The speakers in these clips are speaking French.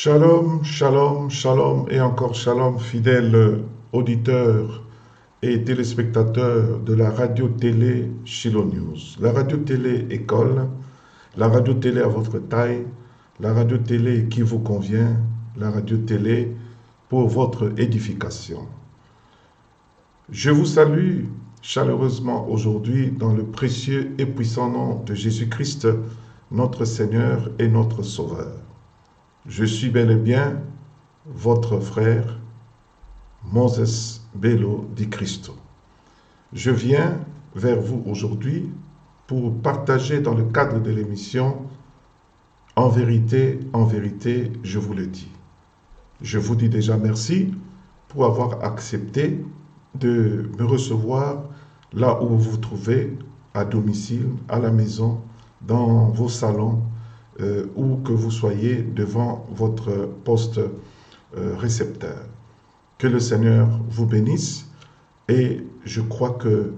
Shalom, shalom, shalom et encore shalom, fidèles auditeurs et téléspectateurs de la radio-télé Shiloh News. La radio-télé école, la radio-télé à votre taille, la radio-télé qui vous convient, la radio-télé pour votre édification. Je vous salue chaleureusement aujourd'hui dans le précieux et puissant nom de Jésus-Christ, notre Seigneur et notre Sauveur. Je suis bel et bien votre frère Moses Bello Di Cristo. Je viens vers vous aujourd'hui pour partager dans le cadre de l'émission En vérité, je vous le dis. Je vous dis déjà merci pour avoir accepté de me recevoir là où vous vous trouvez, à domicile, à la maison, dans vos salons, ou que vous soyez devant votre poste récepteur. Que le Seigneur vous bénisse et je crois que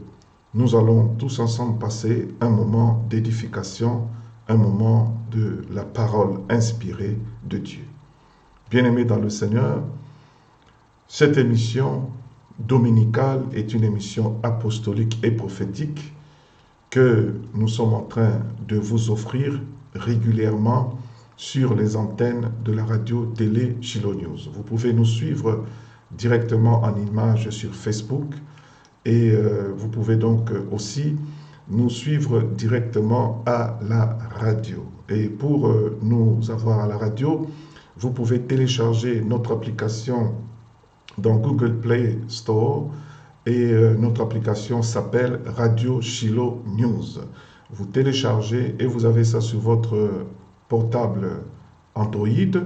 nous allons tous ensemble passer un moment d'édification, un moment de la parole inspirée de Dieu. Bien-aimés dans le Seigneur, cette émission dominicale est une émission apostolique et prophétique que nous sommes en train de vous offrir régulièrement sur les antennes de la radio-télé Shiloh News. Vous pouvez nous suivre directement en image sur Facebook et vous pouvez donc aussi nous suivre directement à la radio. Et pour nous avoir à la radio, vous pouvez télécharger notre application dans Google Play Store et notre application s'appelle Radio Shiloh News. Vous téléchargez et vous avez ça sur votre portable Android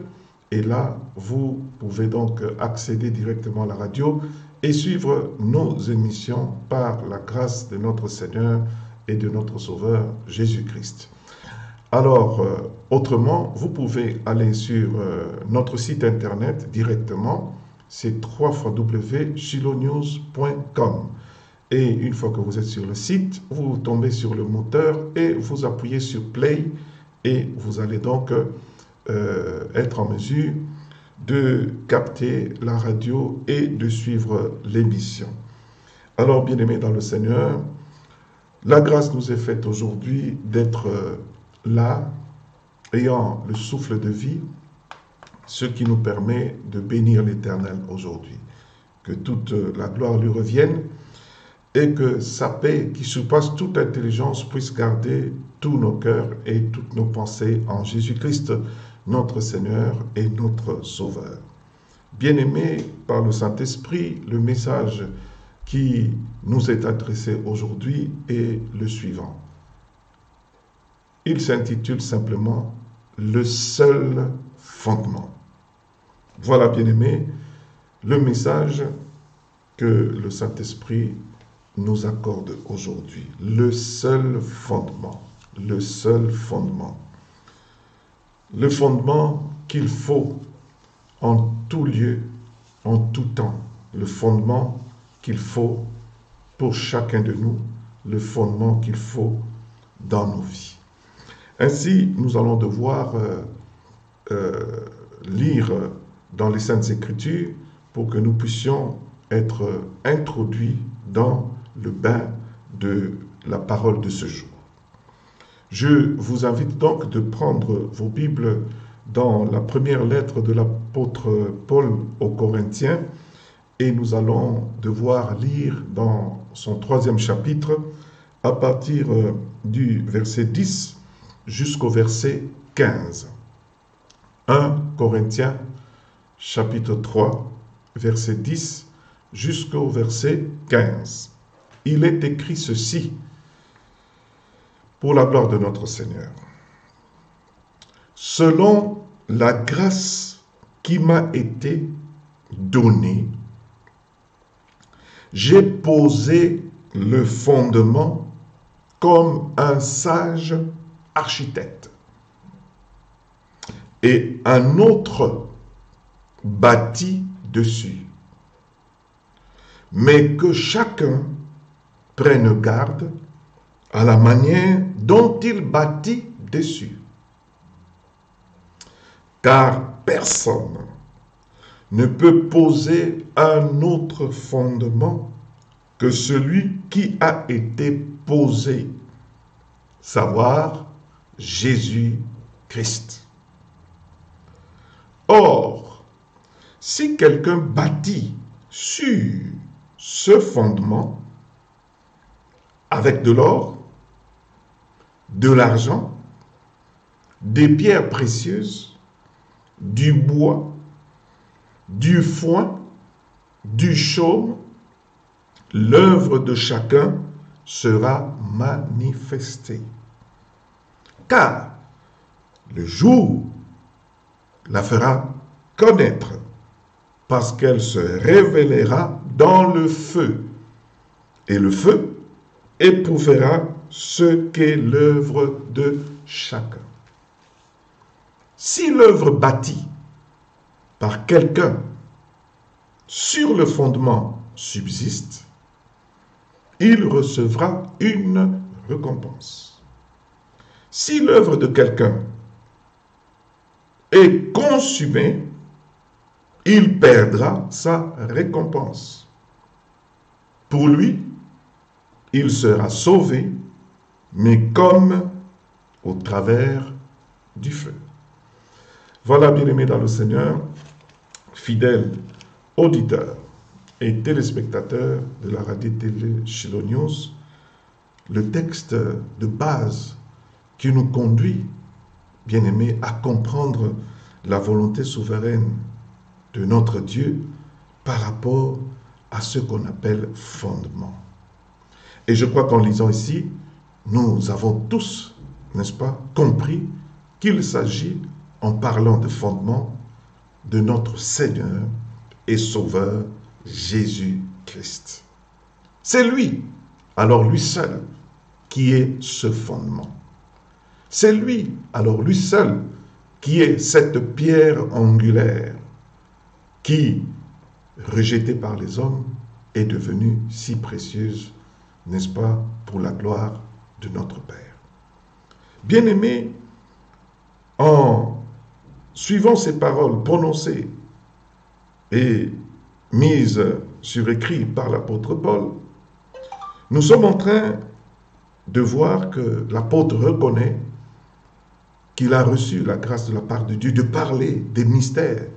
et là vous pouvez donc accéder directement à la radio et suivre nos émissions par la grâce de notre Seigneur et de notre Sauveur Jésus-Christ. Alors, autrement, vous pouvez aller sur notre site internet directement, c'est www.shilohnews.com. Et une fois que vous êtes sur le site, vous tombez sur le moteur et vous appuyez sur Play et vous allez donc être en mesure de capter la radio et de suivre l'émission. Alors, bien-aimés dans le Seigneur, la grâce nous est faite aujourd'hui d'être là, ayant le souffle de vie, ce qui nous permet de bénir l'Éternel aujourd'hui. Que toute la gloire lui revienne et que sa paix, qui surpasse toute intelligence, puisse garder tous nos cœurs et toutes nos pensées en Jésus-Christ, notre Seigneur et notre Sauveur. Bien-aimés par le Saint-Esprit, le message qui nous est adressé aujourd'hui est le suivant. Il s'intitule simplement « Le seul fondement ». Voilà, bien-aimés, le message que le Saint-Esprit nous accorde aujourd'hui. Le seul fondement. Le seul fondement. Le fondement qu'il faut en tout lieu, en tout temps. Le fondement qu'il faut pour chacun de nous. Le fondement qu'il faut dans nos vies. Ainsi, nous allons devoir lire dans les Saintes Écritures pour que nous puissions être introduits dans le bain de la parole de ce jour. Je vous invite donc de prendre vos Bibles dans la première lettre de l'apôtre Paul aux Corinthiens et nous allons devoir lire dans son 3e chapitre à partir du verset 10 jusqu'au verset 15. 1 Corinthiens chapitre 3 verset 10 jusqu'au verset 15. Il est écrit ceci pour la gloire de notre Seigneur. Selon la grâce qui m'a été donnée, j'ai posé le fondement comme un sage architecte. Et un autre bâtit dessus. Mais que chacun prenne garde à la manière dont il bâtit dessus. Car personne ne peut poser un autre fondement que celui qui a été posé, savoir Jésus-Christ. Or, si quelqu'un bâtit sur ce fondement avec de l'or, de l'argent, des pierres précieuses, du bois, du foin, du chaume, l'œuvre de chacun sera manifestée. Car le jour la fera connaître, parce qu'elle se révélera dans le feu, et le feu éprouvera ce qu'est l'œuvre de chacun. Si l'œuvre bâtie par quelqu'un sur le fondement subsiste, il recevra une récompense. Si l'œuvre de quelqu'un est consumée, il perdra sa récompense. Pour lui, il sera sauvé, mais comme au travers du feu. Voilà, bien-aimés dans le Seigneur, fidèles auditeurs et téléspectateurs de la radio-télé Shiloh News, le texte de base qui nous conduit, bien-aimés, à comprendre la volonté souveraine de notre Dieu par rapport à ce qu'on appelle fondement. Et je crois qu'en lisant ici, nous avons tous, n'est-ce pas, compris qu'il s'agit, en parlant de fondement, de notre Seigneur et Sauveur Jésus-Christ. C'est lui, alors lui seul, qui est ce fondement. C'est lui, alors lui seul, qui est cette pierre angulaire qui, rejetée par les hommes, est devenue si précieuse, n'est-ce pas, pour la gloire de notre Père. Bien-aimés, en suivant ces paroles prononcées et mises sur écrit par l'apôtre Paul, nous sommes en train de voir que l'apôtre reconnaît qu'il a reçu la grâce de la part de Dieu de parler des mystères,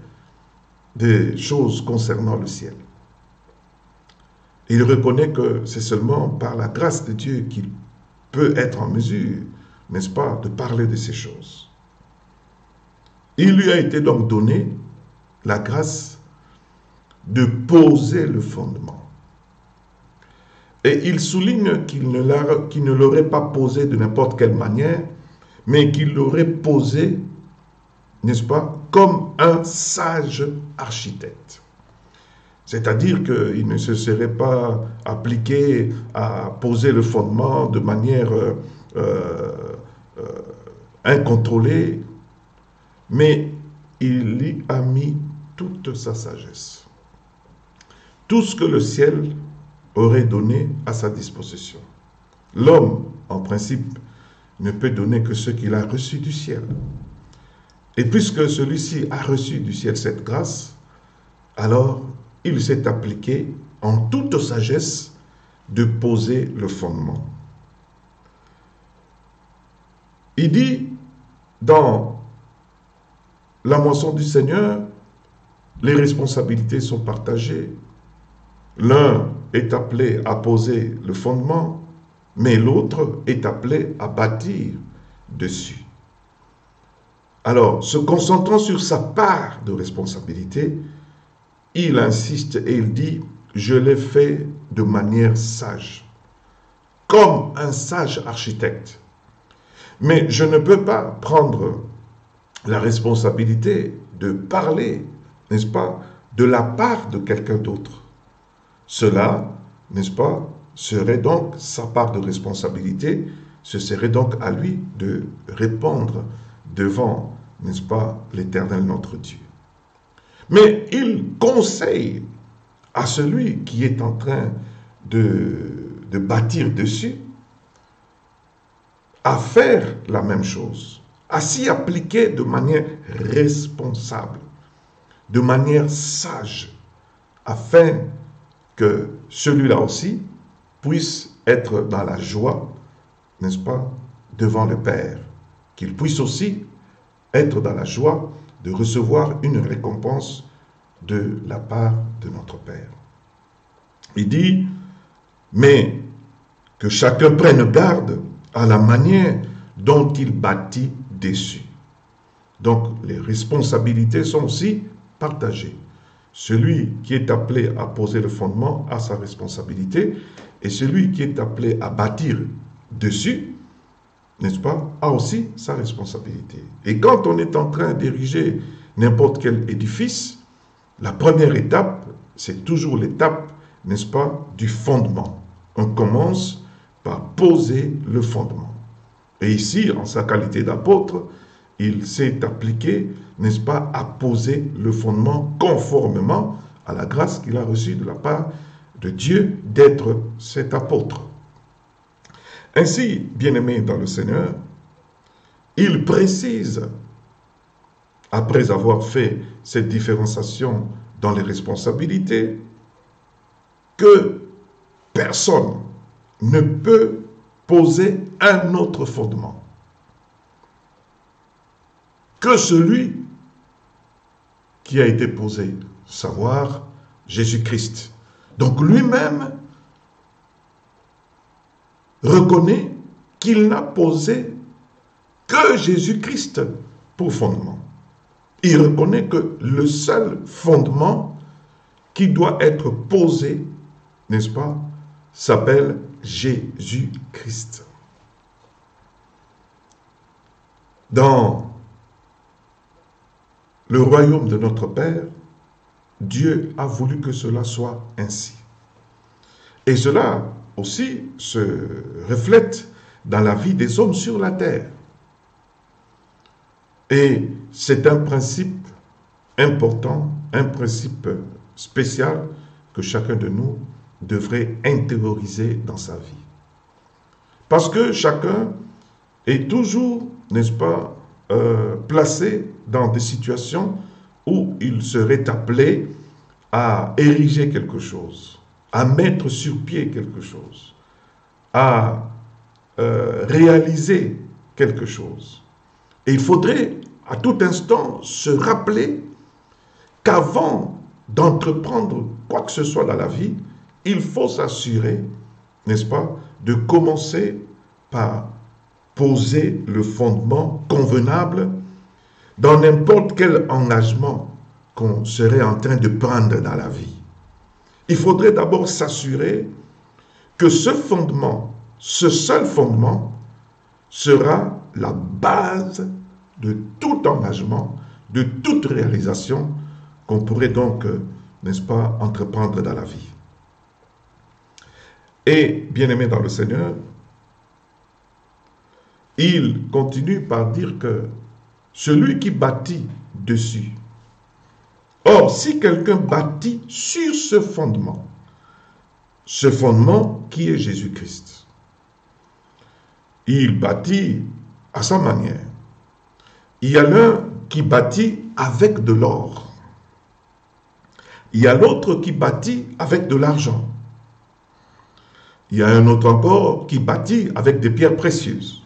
des choses concernant le ciel. Il reconnaît que c'est seulement par la grâce de Dieu qu'il peut être en mesure, n'est-ce pas, de parler de ces choses. Il lui a été donc donné la grâce de poser le fondement. Et il souligne qu'il ne l'aurait pas posé de n'importe quelle manière, mais qu'il l'aurait posé, n'est-ce pas, comme un sage architecte. C'est-à-dire qu'il ne se serait pas appliqué à poser le fondement de manière incontrôlée, mais il y a mis toute sa sagesse. Tout ce que le ciel aurait donné à sa disposition. L'homme, en principe, ne peut donner que ce qu'il a reçu du ciel. Et puisque celui-ci a reçu du ciel cette grâce, alors il s'est appliqué en toute sagesse de poser le fondement. Il dit dans la moisson du Seigneur, les responsabilités sont partagées. L'un est appelé à poser le fondement, mais l'autre est appelé à bâtir dessus. Alors, se concentrant sur sa part de responsabilité, il insiste et il dit « Je l'ai fait de manière sage, comme un sage architecte. Mais je ne peux pas prendre la responsabilité de parler, n'est-ce pas, de la part de quelqu'un d'autre. Cela, n'est-ce pas, serait donc sa part de responsabilité, ce serait donc à lui de répondre devant, n'est-ce pas, l'Éternel notre Dieu. Mais il conseille à celui qui est en train de bâtir dessus à faire la même chose, à s'y appliquer de manière responsable, de manière sage, afin que celui-là aussi puisse être dans la joie, n'est-ce pas, devant le Père, qu'il puisse aussi être dans la joie de recevoir une récompense de la part de notre Père. Il dit, mais que chacun prenne garde à la manière dont il bâtit dessus. Donc, les responsabilités sont aussi partagées. Celui qui est appelé à poser le fondement a sa responsabilité, et celui qui est appelé à bâtir dessus, n'est-ce pas, a aussi sa responsabilité. Et quand on est en train d'ériger n'importe quel édifice, la première étape, c'est toujours l'étape, n'est-ce pas, du fondement. On commence par poser le fondement. Et ici, en sa qualité d'apôtre, il s'est appliqué, n'est-ce pas, à poser le fondement conformément à la grâce qu'il a reçue de la part de Dieu d'être cet apôtre. Ainsi, bien-aimé dans le Seigneur, il précise, après avoir fait cette différenciation dans les responsabilités, que personne ne peut poser un autre fondement que celui qui a été posé, savoir Jésus-Christ. Donc lui-même reconnaît qu'il n'a posé que Jésus-Christ pour fondement. Il reconnaît que le seul fondement qui doit être posé, n'est-ce pas, s'appelle Jésus-Christ. Dans le royaume de notre Père, Dieu a voulu que cela soit ainsi. Et cela aussi se reflète dans la vie des hommes sur la terre. Et c'est un principe important, un principe spécial que chacun de nous devrait intérioriser dans sa vie. Parce que chacun est toujours, n'est-ce pas, placé dans des situations où il serait appelé à ériger quelque chose, à mettre sur pied quelque chose, à réaliser quelque chose. Et il faudrait à tout instant se rappeler qu'avant d'entreprendre quoi que ce soit dans la vie, il faut s'assurer, n'est-ce pas, de commencer par poser le fondement convenable dans n'importe quel engagement qu'on serait en train de prendre dans la vie. Il faudrait d'abord s'assurer que ce fondement, ce seul fondement, sera la base de tout engagement, de toute réalisation qu'on pourrait donc, n'est-ce pas, entreprendre dans la vie. Et, bien-aimé dans le Seigneur, il continue par dire que celui qui bâtit dessus. Or, si quelqu'un bâtit sur ce fondement qui est Jésus-Christ, il bâtit à sa manière. Il y a l'un qui bâtit avec de l'or. Il y a l'autre qui bâtit avec de l'argent. Il y a un autre encore qui bâtit avec des pierres précieuses.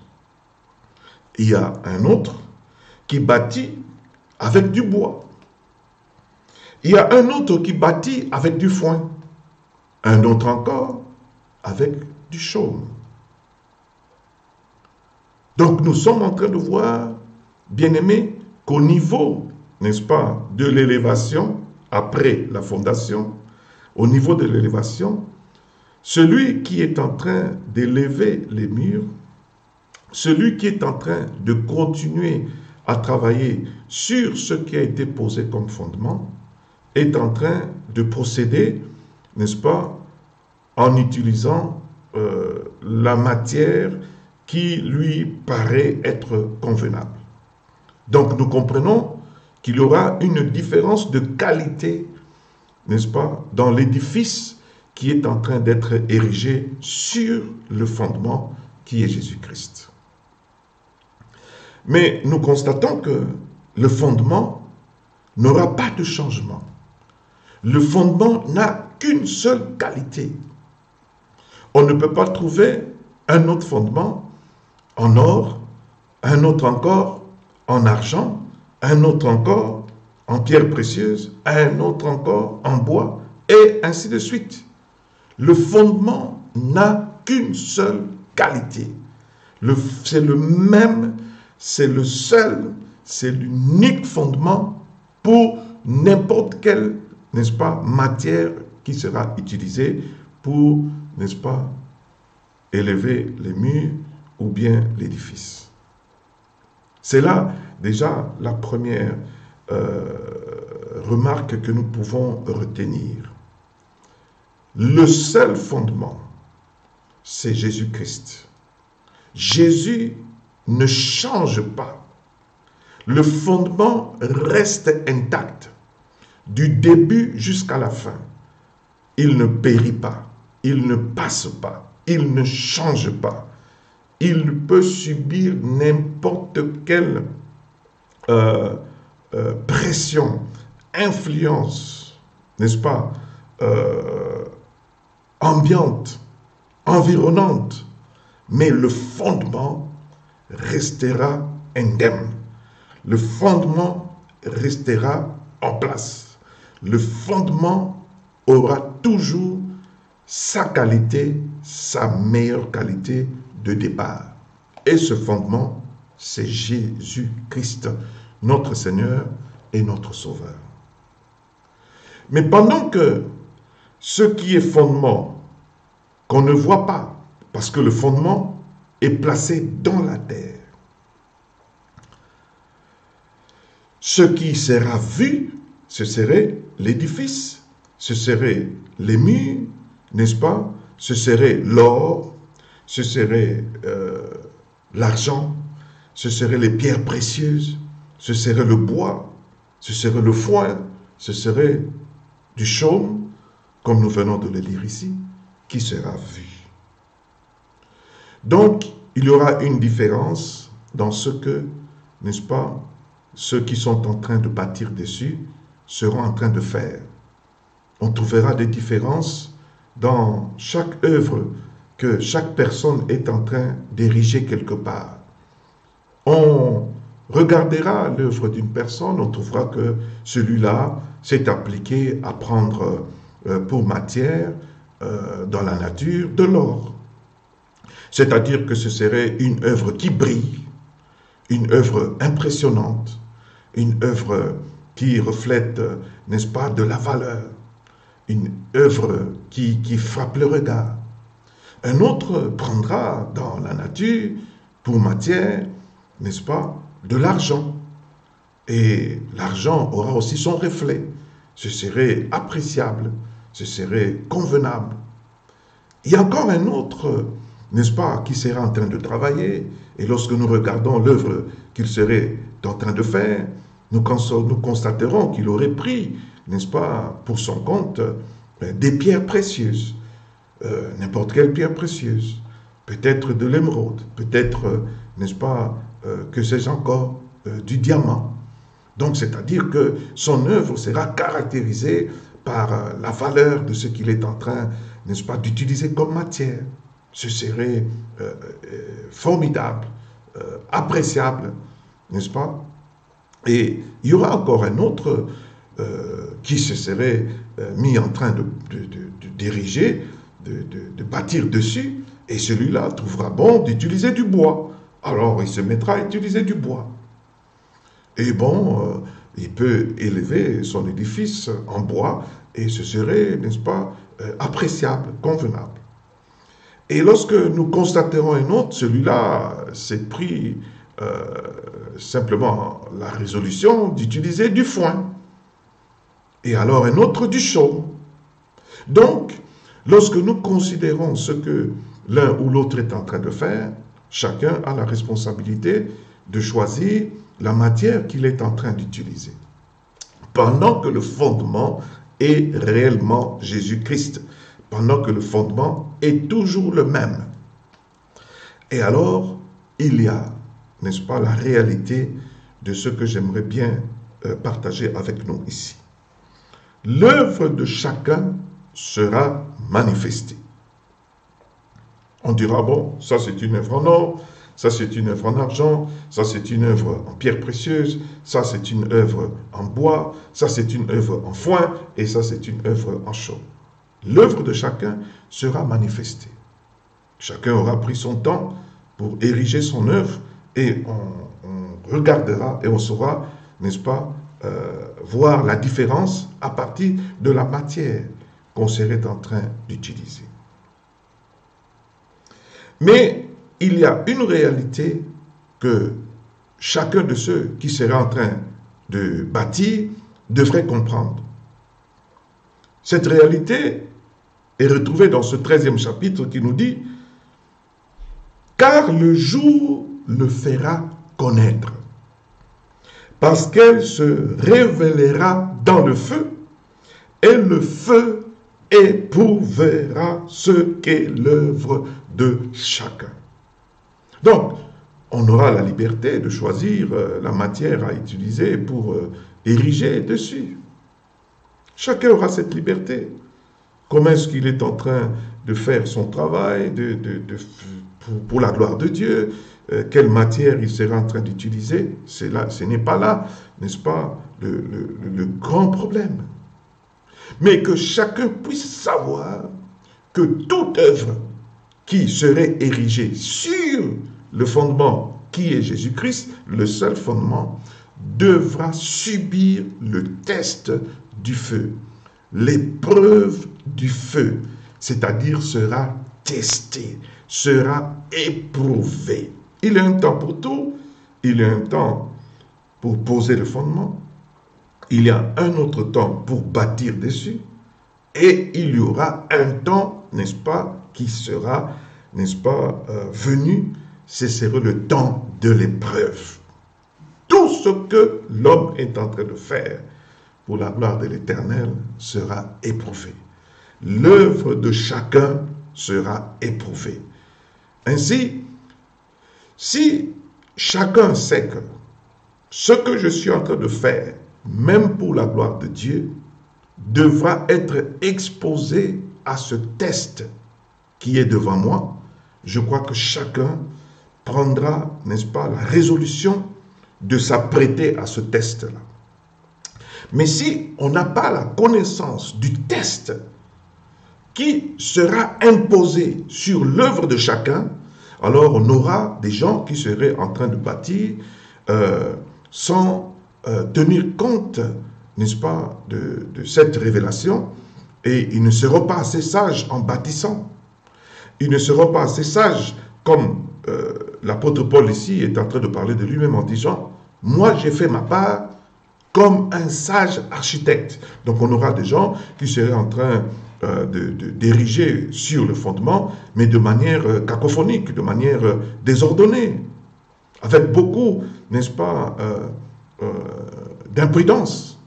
Il y a un autre qui bâtit avec du bois. Il y a un autre qui bâtit avec du foin. Un autre encore avec du chaume. Donc nous sommes en train de voir, bien-aimés, qu'au niveau, n'est-ce pas, de l'élévation, après la fondation, au niveau de l'élévation, celui qui est en train d'élever les murs, celui qui est en train de continuer à travailler sur ce qui a été posé comme fondement, est en train de procéder, n'est-ce pas, en utilisant la matière qui lui paraît être convenable. Donc nous comprenons qu'il y aura une différence de qualité, n'est-ce pas, dans l'édifice qui est en train d'être érigé sur le fondement qui est Jésus-Christ. Mais nous constatons que le fondement n'aura pas de changement. Le fondement n'a qu'une seule qualité. On ne peut pas trouver un autre fondement en or, un autre encore en argent, un autre encore en pierres précieuses, un autre encore en bois, et ainsi de suite. Le fondement n'a qu'une seule qualité. C'est le même, c'est le seul, c'est l'unique fondement pour n'importe quelle, n'est-ce pas, matière qui sera utilisée pour, n'est-ce pas, élever les murs ou bien l'édifice. C'est là déjà la première remarque que nous pouvons retenir. Le seul fondement, c'est Jésus-Christ. Jésus ne change pas. Le fondement reste intact du début jusqu'à la fin. Il ne périt pas, il ne passe pas, il ne change pas. Il peut subir n'importe quelle pression, influence, n'est-ce pas, ambiante, environnante, mais le fondement restera indemne. Le fondement restera en place. Le fondement aura toujours sa qualité, sa meilleure qualité de départ. Et ce fondement, c'est Jésus-Christ, notre Seigneur et notre Sauveur. Mais pendant que ce qui est fondement, qu'on ne voit pas, parce que le fondement est placé dans la terre, ce qui sera vu, ce serait l'édifice, ce serait les murs, n'est-ce pas? Ce serait l'or, ce serait l'argent, ce serait les pierres précieuses, ce serait le bois, ce serait le foin, ce serait du chaume, comme nous venons de le lire ici, qui sera vu. Donc, il y aura une différence dans ce que, n'est-ce pas, ceux qui sont en train de bâtir dessus seront en train de faire. On trouvera des différences dans chaque œuvre que chaque personne est en train d'ériger quelque part. On regardera l'œuvre d'une personne, on trouvera que celui-là s'est appliqué à prendre pour matière dans la nature de l'or. C'est-à-dire que ce serait une œuvre qui brille, une œuvre impressionnante, une œuvre qui reflète, n'est-ce pas, de la valeur, une œuvre qui frappe le regard. Un autre prendra dans la nature pour matière, n'est-ce pas, de l'argent. Et l'argent aura aussi son reflet. Ce serait appréciable, ce serait convenable. Il y a encore un autre, n'est-ce pas, qui sera en train de travailler. Et lorsque nous regardons l'œuvre qu'il serait en train de faire, nous constaterons qu'il aurait pris, n'est-ce pas, pour son compte, des pierres précieuses. N'importe quelle pierre précieuse. Peut-être de l'émeraude, peut-être, n'est-ce pas, que sais-je encore, du diamant. Donc, c'est-à-dire que son œuvre sera caractérisée par la valeur de ce qu'il est en train, n'est-ce pas, d'utiliser comme matière. Ce serait formidable, appréciable, n'est-ce pas? Et il y aura encore un autre qui se serait mis en train d'ériger, de bâtir dessus, et celui-là trouvera bon d'utiliser du bois. Alors, il se mettra à utiliser du bois. Et bon, il peut élever son édifice en bois, et ce serait, n'est-ce pas, appréciable, convenable. Et lorsque nous constaterons un autre, celui-là s'est pris simplement la résolution d'utiliser du foin. Et alors un autre du chaume. Donc, lorsque nous considérons ce que l'un ou l'autre est en train de faire, chacun a la responsabilité de choisir la matière qu'il est en train d'utiliser. Pendant que le fondement est réellement Jésus-Christ, pendant que le fondement est toujours le même. Et alors, il y a n'est-ce pas, la réalité de ce que j'aimerais bien partager avec nous ici. L'œuvre de chacun sera manifestée. On dira, bon, ça c'est une œuvre en or, ça c'est une œuvre en argent, ça c'est une œuvre en pierre précieuse, ça c'est une œuvre en bois, ça c'est une œuvre en foin, et ça c'est une œuvre en chaux. L'œuvre de chacun sera manifestée. Chacun aura pris son temps pour ériger son œuvre, et on regardera et on saura, n'est-ce pas, voir la différence à partir de la matière qu'on serait en train d'utiliser. Mais il y a une réalité que chacun de ceux qui seraient en train de bâtir devrait comprendre. Cette réalité est retrouvée dans ce 13e chapitre qui nous dit « Car le jour le fera connaître, parce qu'elle se révélera dans le feu, et le feu éprouvera ce qu'est l'œuvre de chacun. » Donc, on aura la liberté de choisir la matière à utiliser pour ériger dessus. Chacun aura cette liberté. Comment est-ce qu'il est en train de faire son travail pour la gloire de Dieu? Quelle matière il sera en train d'utiliser? Ce n'est pas là, n'est-ce pas, le grand problème. Mais que chacun puisse savoir que toute œuvre qui serait érigée sur le fondement qui est Jésus-Christ, le seul fondement, devra subir le test du feu, l'épreuve du feu, c'est-à-dire sera testé, sera éprouvé. Il y a un temps pour tout, il y a un temps pour poser le fondement, il y a un autre temps pour bâtir dessus, et il y aura un temps, n'est-ce pas, qui sera, n'est-ce pas, venu, ce sera le temps de l'épreuve. Tout ce que l'homme est en train de faire pour la gloire de l'Éternel sera éprouvé. L'œuvre de chacun sera éprouvée. Ainsi, si chacun sait que ce que je suis en train de faire, même pour la gloire de Dieu, devra être exposé à ce test qui est devant moi, je crois que chacun prendra, n'est-ce pas, la résolution de s'apprêter à ce test-là. Mais si on n'a pas la connaissance du test qui sera imposé sur l'œuvre de chacun, alors on aura des gens qui seraient en train de bâtir sans tenir compte, n'est-ce pas, de cette révélation, et ils ne seront pas assez sages en bâtissant. Ils ne seront pas assez sages comme l'apôtre Paul ici est en train de parler de lui-même en disant « Moi, j'ai fait ma part comme un sage architecte. » Donc, on aura des gens qui seraient en train d'ériger sur le fondement, mais de manière cacophonique, de manière désordonnée, avec beaucoup, n'est-ce pas, d'imprudence.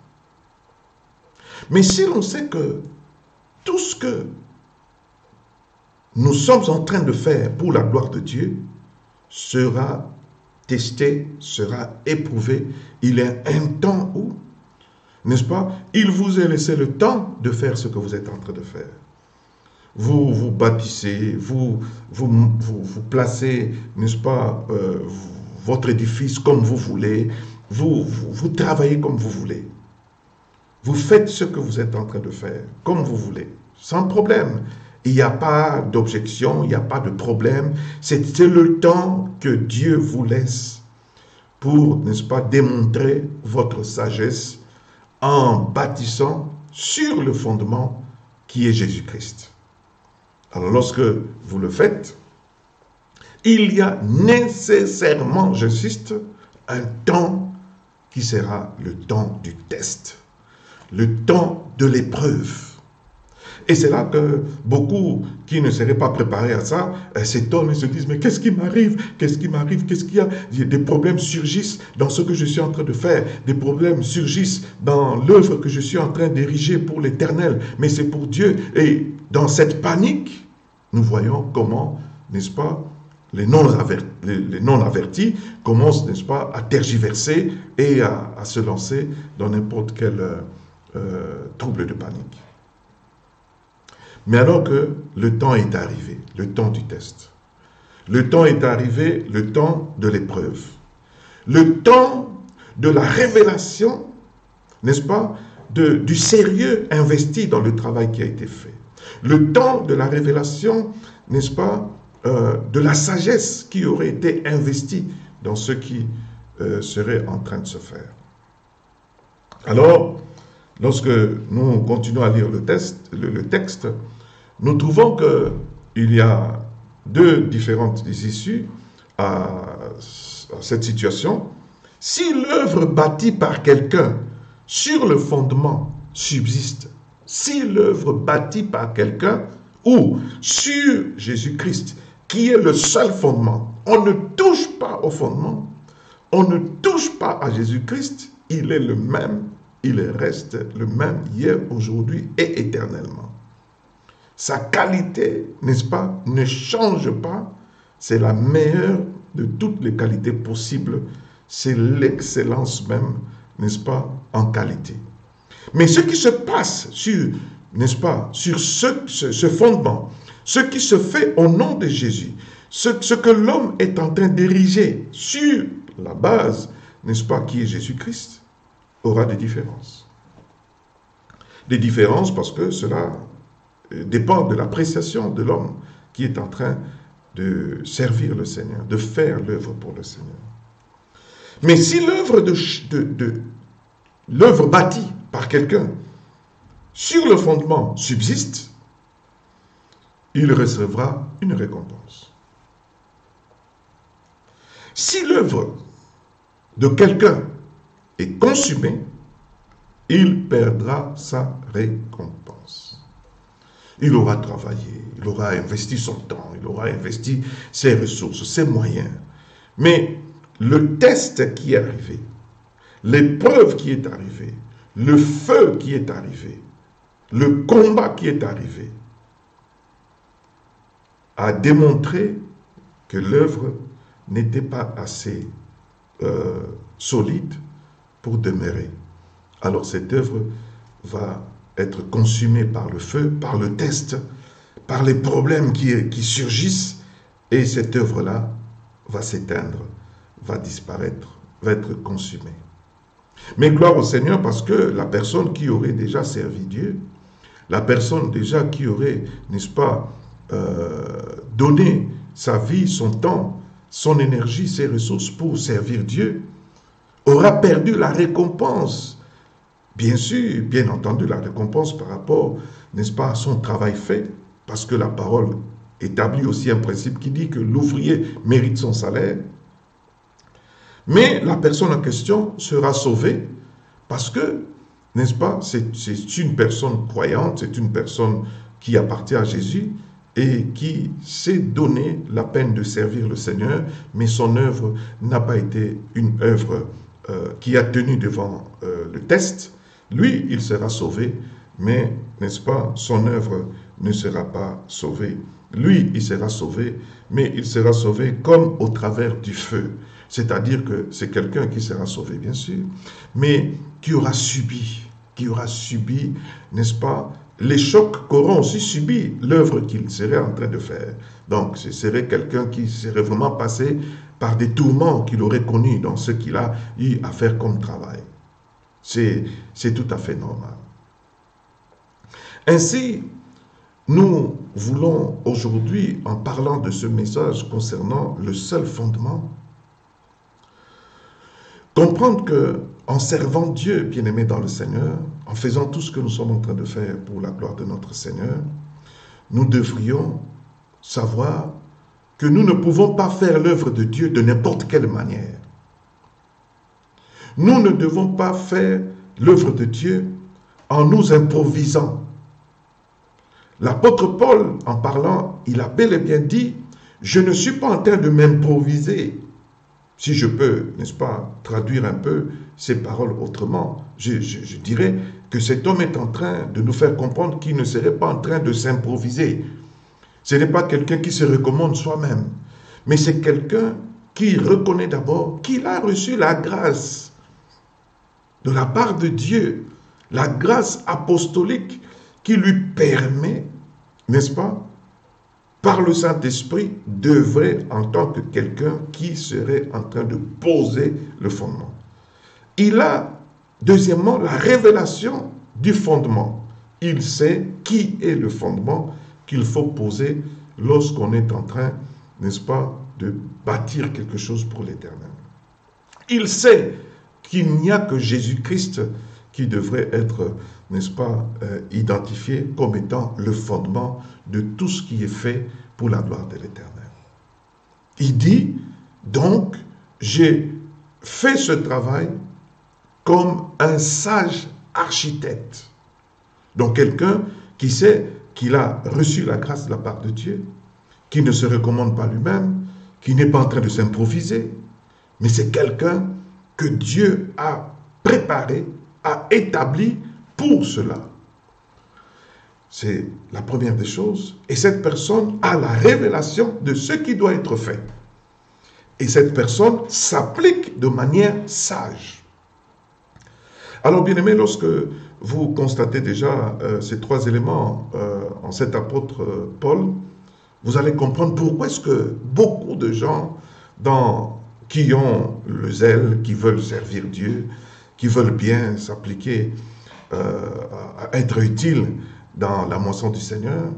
Mais si l'on sait que tout ce que nous sommes en train de faire pour la gloire de Dieu sera testé, sera éprouvé, il y a un temps où, n'est-ce pas, il vous est laissé le temps de faire ce que vous êtes en train de faire. Vous bâtissez, vous placez, n'est-ce pas, votre édifice comme vous voulez, vous travaillez comme vous voulez. Vous faites ce que vous êtes en train de faire, comme vous voulez, sans problème. Il n'y a pas d'objection, il n'y a pas de problème. C'est le temps que Dieu vous laisse pour, n'est-ce pas, démontrer votre sagesse en bâtissant sur le fondement qui est Jésus-Christ. Alors lorsque vous le faites, il y a nécessairement, j'insiste, un temps qui sera le temps du test, le temps de l'épreuve. Et c'est là que beaucoup qui ne seraient pas préparés à ça s'étonnent et se disent « Mais qu'est-ce qui m'arrive? Qu'est-ce qui m'arrive? Qu'est-ce qu'il y a ?» Des problèmes surgissent dans ce que je suis en train de faire. Des problèmes surgissent dans l'œuvre que je suis en train d'ériger pour l'Éternel. Mais c'est pour Dieu. Et dans cette panique, nous voyons comment, n'est-ce pas, les non-avertis commencent, n'est-ce pas, à tergiverser et à se lancer dans n'importe quel trouble de panique. Mais alors que le temps est arrivé, le temps du test, le temps est arrivé, le temps de l'épreuve, le temps de la révélation, n'est-ce pas, du sérieux investi dans le travail qui a été fait, le temps de la révélation, n'est-ce pas, de la sagesse qui aurait été investie dans ce qui serait en train de se faire. Alors, lorsque nous continuons à lire le texte, nous trouvons qu'il y a deux différentes issues à cette situation. Si l'œuvre bâtie par quelqu'un sur le fondement subsiste, si l'œuvre bâtie par quelqu'un ou sur Jésus-Christ, qui est le seul fondement, on ne touche pas au fondement, on ne touche pas à Jésus-Christ, il est le même, il reste le même hier, aujourd'hui et éternellement. Sa qualité, n'est-ce pas, ne change pas, c'est la meilleure de toutes les qualités possibles, c'est l'excellence même, n'est-ce pas, en qualité. Mais ce qui se passe sur, n'est-ce pas, sur ce fondement, ce qui se fait au nom de Jésus, ce que l'homme est en train d'ériger sur la base, n'est-ce pas, qui est Jésus-Christ, aura des différences. Des différences parce que cela dépend de l'appréciation de l'homme qui est en train de servir le Seigneur, de faire l'œuvre pour le Seigneur. Mais si l'œuvre bâtie par quelqu'un sur le fondement subsiste, il recevra une récompense. Si l'œuvre de quelqu'un est consumée, il perdra sa récompense. Il aura travaillé, il aura investi son temps, il aura investi ses ressources, ses moyens. Mais le test qui est arrivé, l'épreuve qui est arrivée, le feu qui est arrivé, le combat qui est arrivé, a démontré que l'œuvre n'était pas assez solide pour demeurer. Alors cette œuvre va être consumée par le feu, par le test, par les problèmes qui surgissent, et cette œuvre-là va s'éteindre, va disparaître, va être consumée. Mais gloire au Seigneur, parce que la personne qui aurait déjà servi Dieu, la personne déjà qui aurait, n'est-ce pas, donné sa vie, son temps, son énergie, ses ressources pour servir Dieu, aura perdu la récompense. Bien sûr, bien entendu, la récompense par rapport, n'est-ce pas, à son travail fait, parce que la parole établit aussi un principe qui dit que l'ouvrier mérite son salaire. Mais la personne en question sera sauvée parce que, n'est-ce pas, c'est une personne croyante, c'est une personne qui appartient à Jésus et qui s'est donné la peine de servir le Seigneur, mais son œuvre n'a pas été une œuvre qui a tenu devant le test. Lui, il sera sauvé, mais, n'est-ce pas, son œuvre ne sera pas sauvée. Lui, il sera sauvé, mais il sera sauvé comme au travers du feu. C'est-à-dire que c'est quelqu'un qui sera sauvé, bien sûr, mais qui aura subi, n'est-ce pas, les chocs qu'auront aussi subi l'œuvre qu'il serait en train de faire. Donc, ce serait quelqu'un qui serait vraiment passé par des tourments qu'il aurait connus dans ce qu'il a eu à faire comme travail. C'est tout à fait normal. Ainsi, nous voulons aujourd'hui, en parlant de ce message concernant le seul fondement, comprendre qu'en servant Dieu, bien-aimé dans le Seigneur, en faisant tout ce que nous sommes en train de faire pour la gloire de notre Seigneur, nous devrions savoir que nous ne pouvons pas faire l'œuvre de Dieu de n'importe quelle manière. Nous ne devons pas faire l'œuvre de Dieu en nous improvisant. L'apôtre Paul, en parlant, il a bel et bien dit « Je ne suis pas en train de m'improviser ». Si je peux, n'est-ce pas, traduire un peu ces paroles autrement, je dirais que cet homme est en train de nous faire comprendre qu'il ne serait pas en train de s'improviser. Ce n'est pas quelqu'un qui se recommande soi-même, mais c'est quelqu'un qui reconnaît d'abord qu'il a reçu la grâce de la part de Dieu, la grâce apostolique qui lui permet, n'est-ce pas, par le Saint-Esprit, d'œuvrer en tant que quelqu'un qui serait en train de poser le fondement. Il a, deuxièmement, la révélation du fondement. Il sait qui est le fondement qu'il faut poser lorsqu'on est en train, n'est-ce pas, de bâtir quelque chose pour l'Éternel. Il sait qu'il n'y a que Jésus-Christ qui devrait être, n'est-ce pas, identifié comme étant le fondement de tout ce qui est fait pour la gloire de l'Éternel. Il dit, donc, j'ai fait ce travail comme un sage architecte. Donc, quelqu'un qui sait qu'il a reçu la grâce de la part de Dieu, qui ne se recommande pas lui-même, qui n'est pas en train de s'improviser, mais c'est quelqu'un que Dieu a préparé, a établi pour cela. C'est la première des choses. Et cette personne a la révélation de ce qui doit être fait. Et cette personne s'applique de manière sage. Alors, bien-aimés, lorsque vous constatez déjà ces trois éléments en cet apôtre Paul, vous allez comprendre pourquoi est-ce que beaucoup de gens qui ont le zèle, qui veulent servir Dieu, qui veulent bien s'appliquer à être utiles dans la moisson du Seigneur,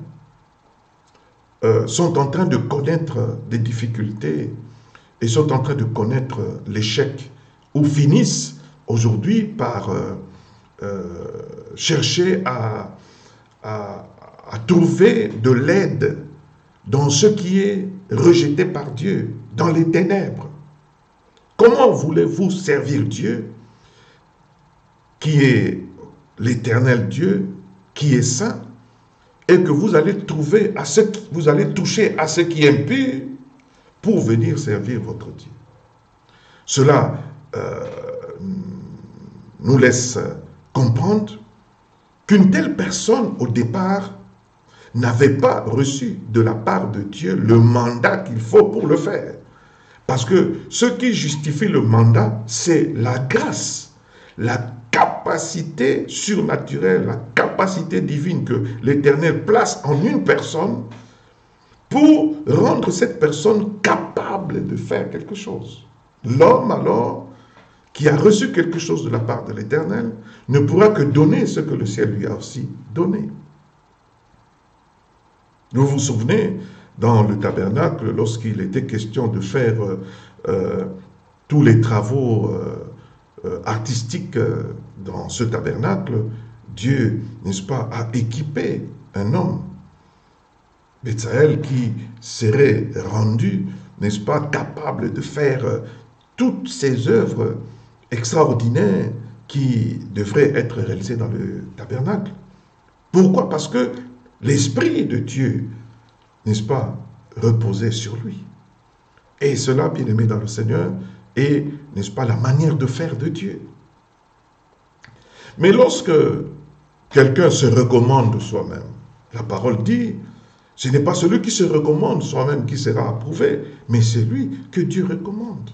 sont en train de connaître des difficultés et sont en train de connaître l'échec, ou finissent aujourd'hui par chercher à trouver de l'aide dans ce qui est rejeté par Dieu, dans les ténèbres. Comment voulez-vous servir Dieu, qui est l'éternel Dieu, qui est saint, et que vous allez toucher à ce qui est impur pour venir servir votre Dieu? Cela nous laisse comprendre qu'une telle personne, au départ, n'avait pas reçu de la part de Dieu le mandat qu'il faut pour le faire. Parce que ce qui justifie le mandat, c'est la grâce, la capacité surnaturelle, la capacité divine que l'Éternel place en une personne pour rendre cette personne capable de faire quelque chose. L'homme, alors, qui a reçu quelque chose de la part de l'Éternel, ne pourra que donner ce que le ciel lui a aussi donné. Vous vous souvenez, dans le tabernacle, lorsqu'il était question de faire tous les travaux artistiques dans ce tabernacle, Dieu, n'est-ce pas, a équipé un homme, Bétsaël, qui serait rendu, n'est-ce pas, capable de faire toutes ces œuvres extraordinaires qui devraient être réalisées dans le tabernacle. Pourquoi? Parce que l'Esprit de Dieu, n'est-ce pas, reposait sur lui. Et cela, bien aimé dans le Seigneur, est, n'est-ce pas, la manière de faire de Dieu. Mais lorsque quelqu'un se recommande soi-même, la parole dit, ce n'est pas celui qui se recommande soi-même qui sera approuvé, mais c'est lui que Dieu recommande.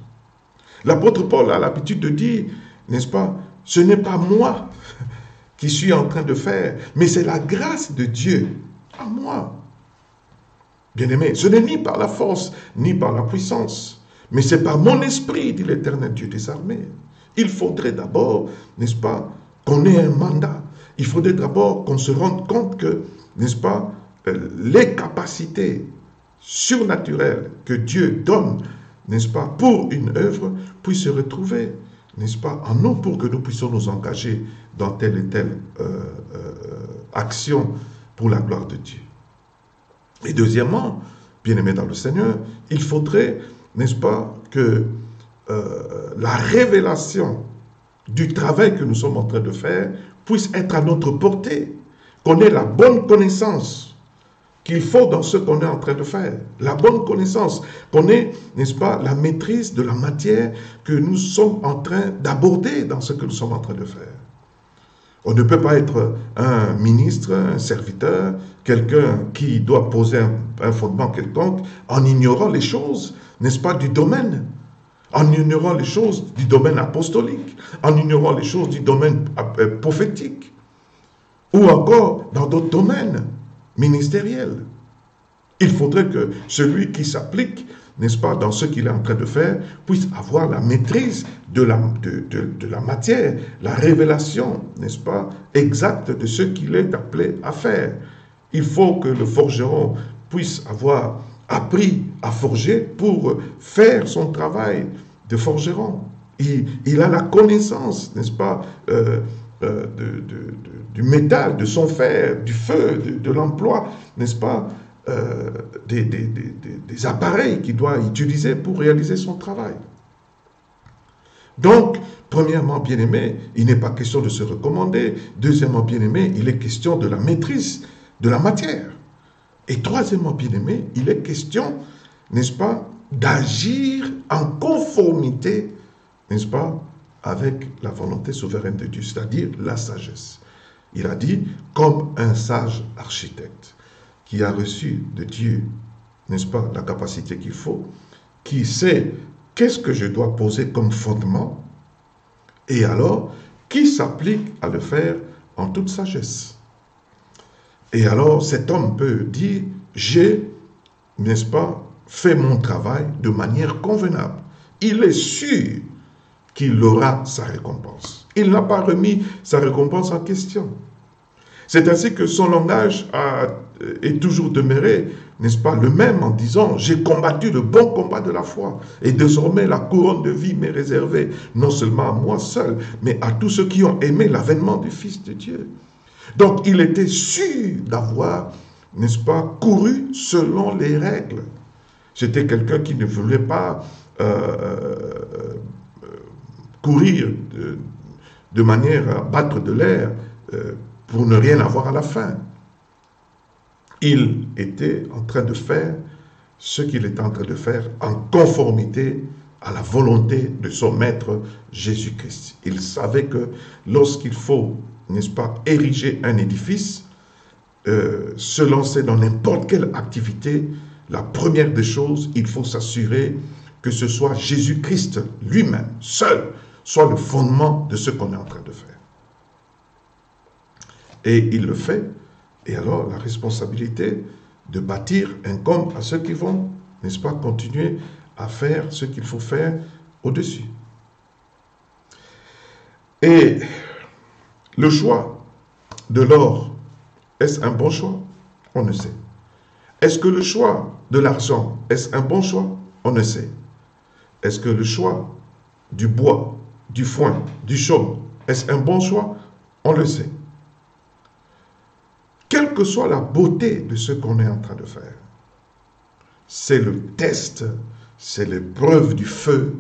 L'apôtre Paul a l'habitude de dire, n'est-ce pas, ce n'est pas moi qui suis en train de faire, mais c'est la grâce de Dieu à moi. Bien-aimé, ce n'est ni par la force, ni par la puissance, mais c'est par mon esprit, dit l'Éternel Dieu des armées. Il faudrait d'abord, n'est-ce pas, qu'on ait un mandat. Il faudrait d'abord qu'on se rende compte que, n'est-ce pas, les capacités surnaturelles que Dieu donne, n'est-ce pas, pour une œuvre, puissent se retrouver, n'est-ce pas, en nous, pour que nous puissions nous engager dans telle et telle action pour la gloire de Dieu. Et deuxièmement, bien-aimé dans le Seigneur, il faudrait, n'est-ce pas, que la révélation du travail que nous sommes en train de faire puisse être à notre portée, qu'on ait la bonne connaissance qu'il faut dans ce qu'on est en train de faire. La bonne connaissance, qu'on ait, n'est-ce pas, la maîtrise de la matière que nous sommes en train d'aborder dans ce que nous sommes en train de faire. On ne peut pas être un ministre, un serviteur, quelqu'un qui doit poser un un fondement quelconque, en ignorant les choses, n'est-ce pas, du domaine, en ignorant les choses du domaine apostolique, en ignorant les choses du domaine prophétique, ou encore dans d'autres domaines ministériels. Il faudrait que celui qui s'applique, n'est-ce pas, dans ce qu'il est en train de faire, puisse avoir la maîtrise de la matière, la révélation, n'est-ce pas, exacte de ce qu'il est appelé à faire. Il faut que le forgeron puisse avoir appris à forger pour faire son travail de forgeron. Il a la connaissance, n'est-ce pas, du métal, de son fer, du feu, de l'emploi, n'est-ce pas, des appareils qu'il doit utiliser pour réaliser son travail. Donc, premièrement, bien-aimé, il n'est pas question de se recommander. Deuxièmement, bien-aimé, il est question de la maîtrise de la matière. Et troisièmement, bien-aimé, il est question, n'est-ce pas, d'agir en conformité, n'est-ce pas, avec la volonté souveraine de Dieu, c'est-à-dire la sagesse. Il a dit, comme un sage architecte qui a reçu de Dieu, n'est-ce pas, la capacité qu'il faut, qui sait qu'est-ce que je dois poser comme fondement, et alors qui s'applique à le faire en toute sagesse. Et alors cet homme peut dire, j'ai, n'est-ce pas, fait mon travail de manière convenable. Il est sûr qu'il aura sa récompense. Il n'a pas remis sa récompense en question. C'est ainsi que son langage est toujours demeuré, n'est-ce pas, le même en disant « J'ai combattu le bon combat de la foi et désormais la couronne de vie m'est réservée, non seulement à moi seul, mais à tous ceux qui ont aimé l'avènement du Fils de Dieu. » Donc il était sûr d'avoir, n'est-ce pas, couru selon les règles. C'était quelqu'un qui ne voulait pas courir de manière à battre de l'air pour ne rien avoir à la fin. Il était en train de faire ce qu'il était en train de faire en conformité à la volonté de son maître Jésus-Christ. Il savait que lorsqu'il faut, n'est-ce pas, ériger un édifice, se lancer dans n'importe quelle activité, la première des choses, il faut s'assurer que ce soit Jésus-Christ lui-même, seul, soit le fondement de ce qu'on est en train de faire. Et il le fait, et alors la responsabilité de bâtir incombe à ceux qui vont, n'est-ce pas, continuer à faire ce qu'il faut faire au-dessus. Et le choix de l'or, est-ce un bon choix? On ne sait. Est-ce que le choix de l'argent, est-ce un bon choix? On ne sait. Est-ce que le choix du bois, du foin, du chaume, est-ce un bon choix? On le sait. Quelle que soit la beauté de ce qu'on est en train de faire, c'est le test, c'est l'épreuve du feu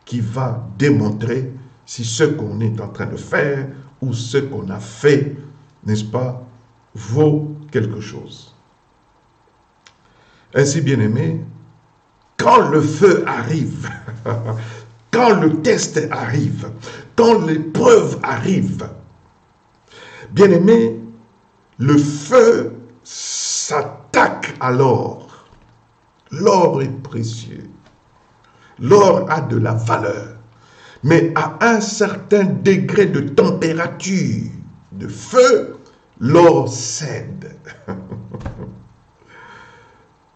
qui va démontrer si ce qu'on est en train de faire ou ce qu'on a fait, n'est-ce pas, vaut quelque chose. Ainsi, bien-aimé, quand le feu arrive, quand le test arrive, quand l'épreuve arrive, bien-aimé, le feu s'attaque à l'or. L'or est précieux. L'or a de la valeur. Mais à un certain degré de température, de feu, l'or cède.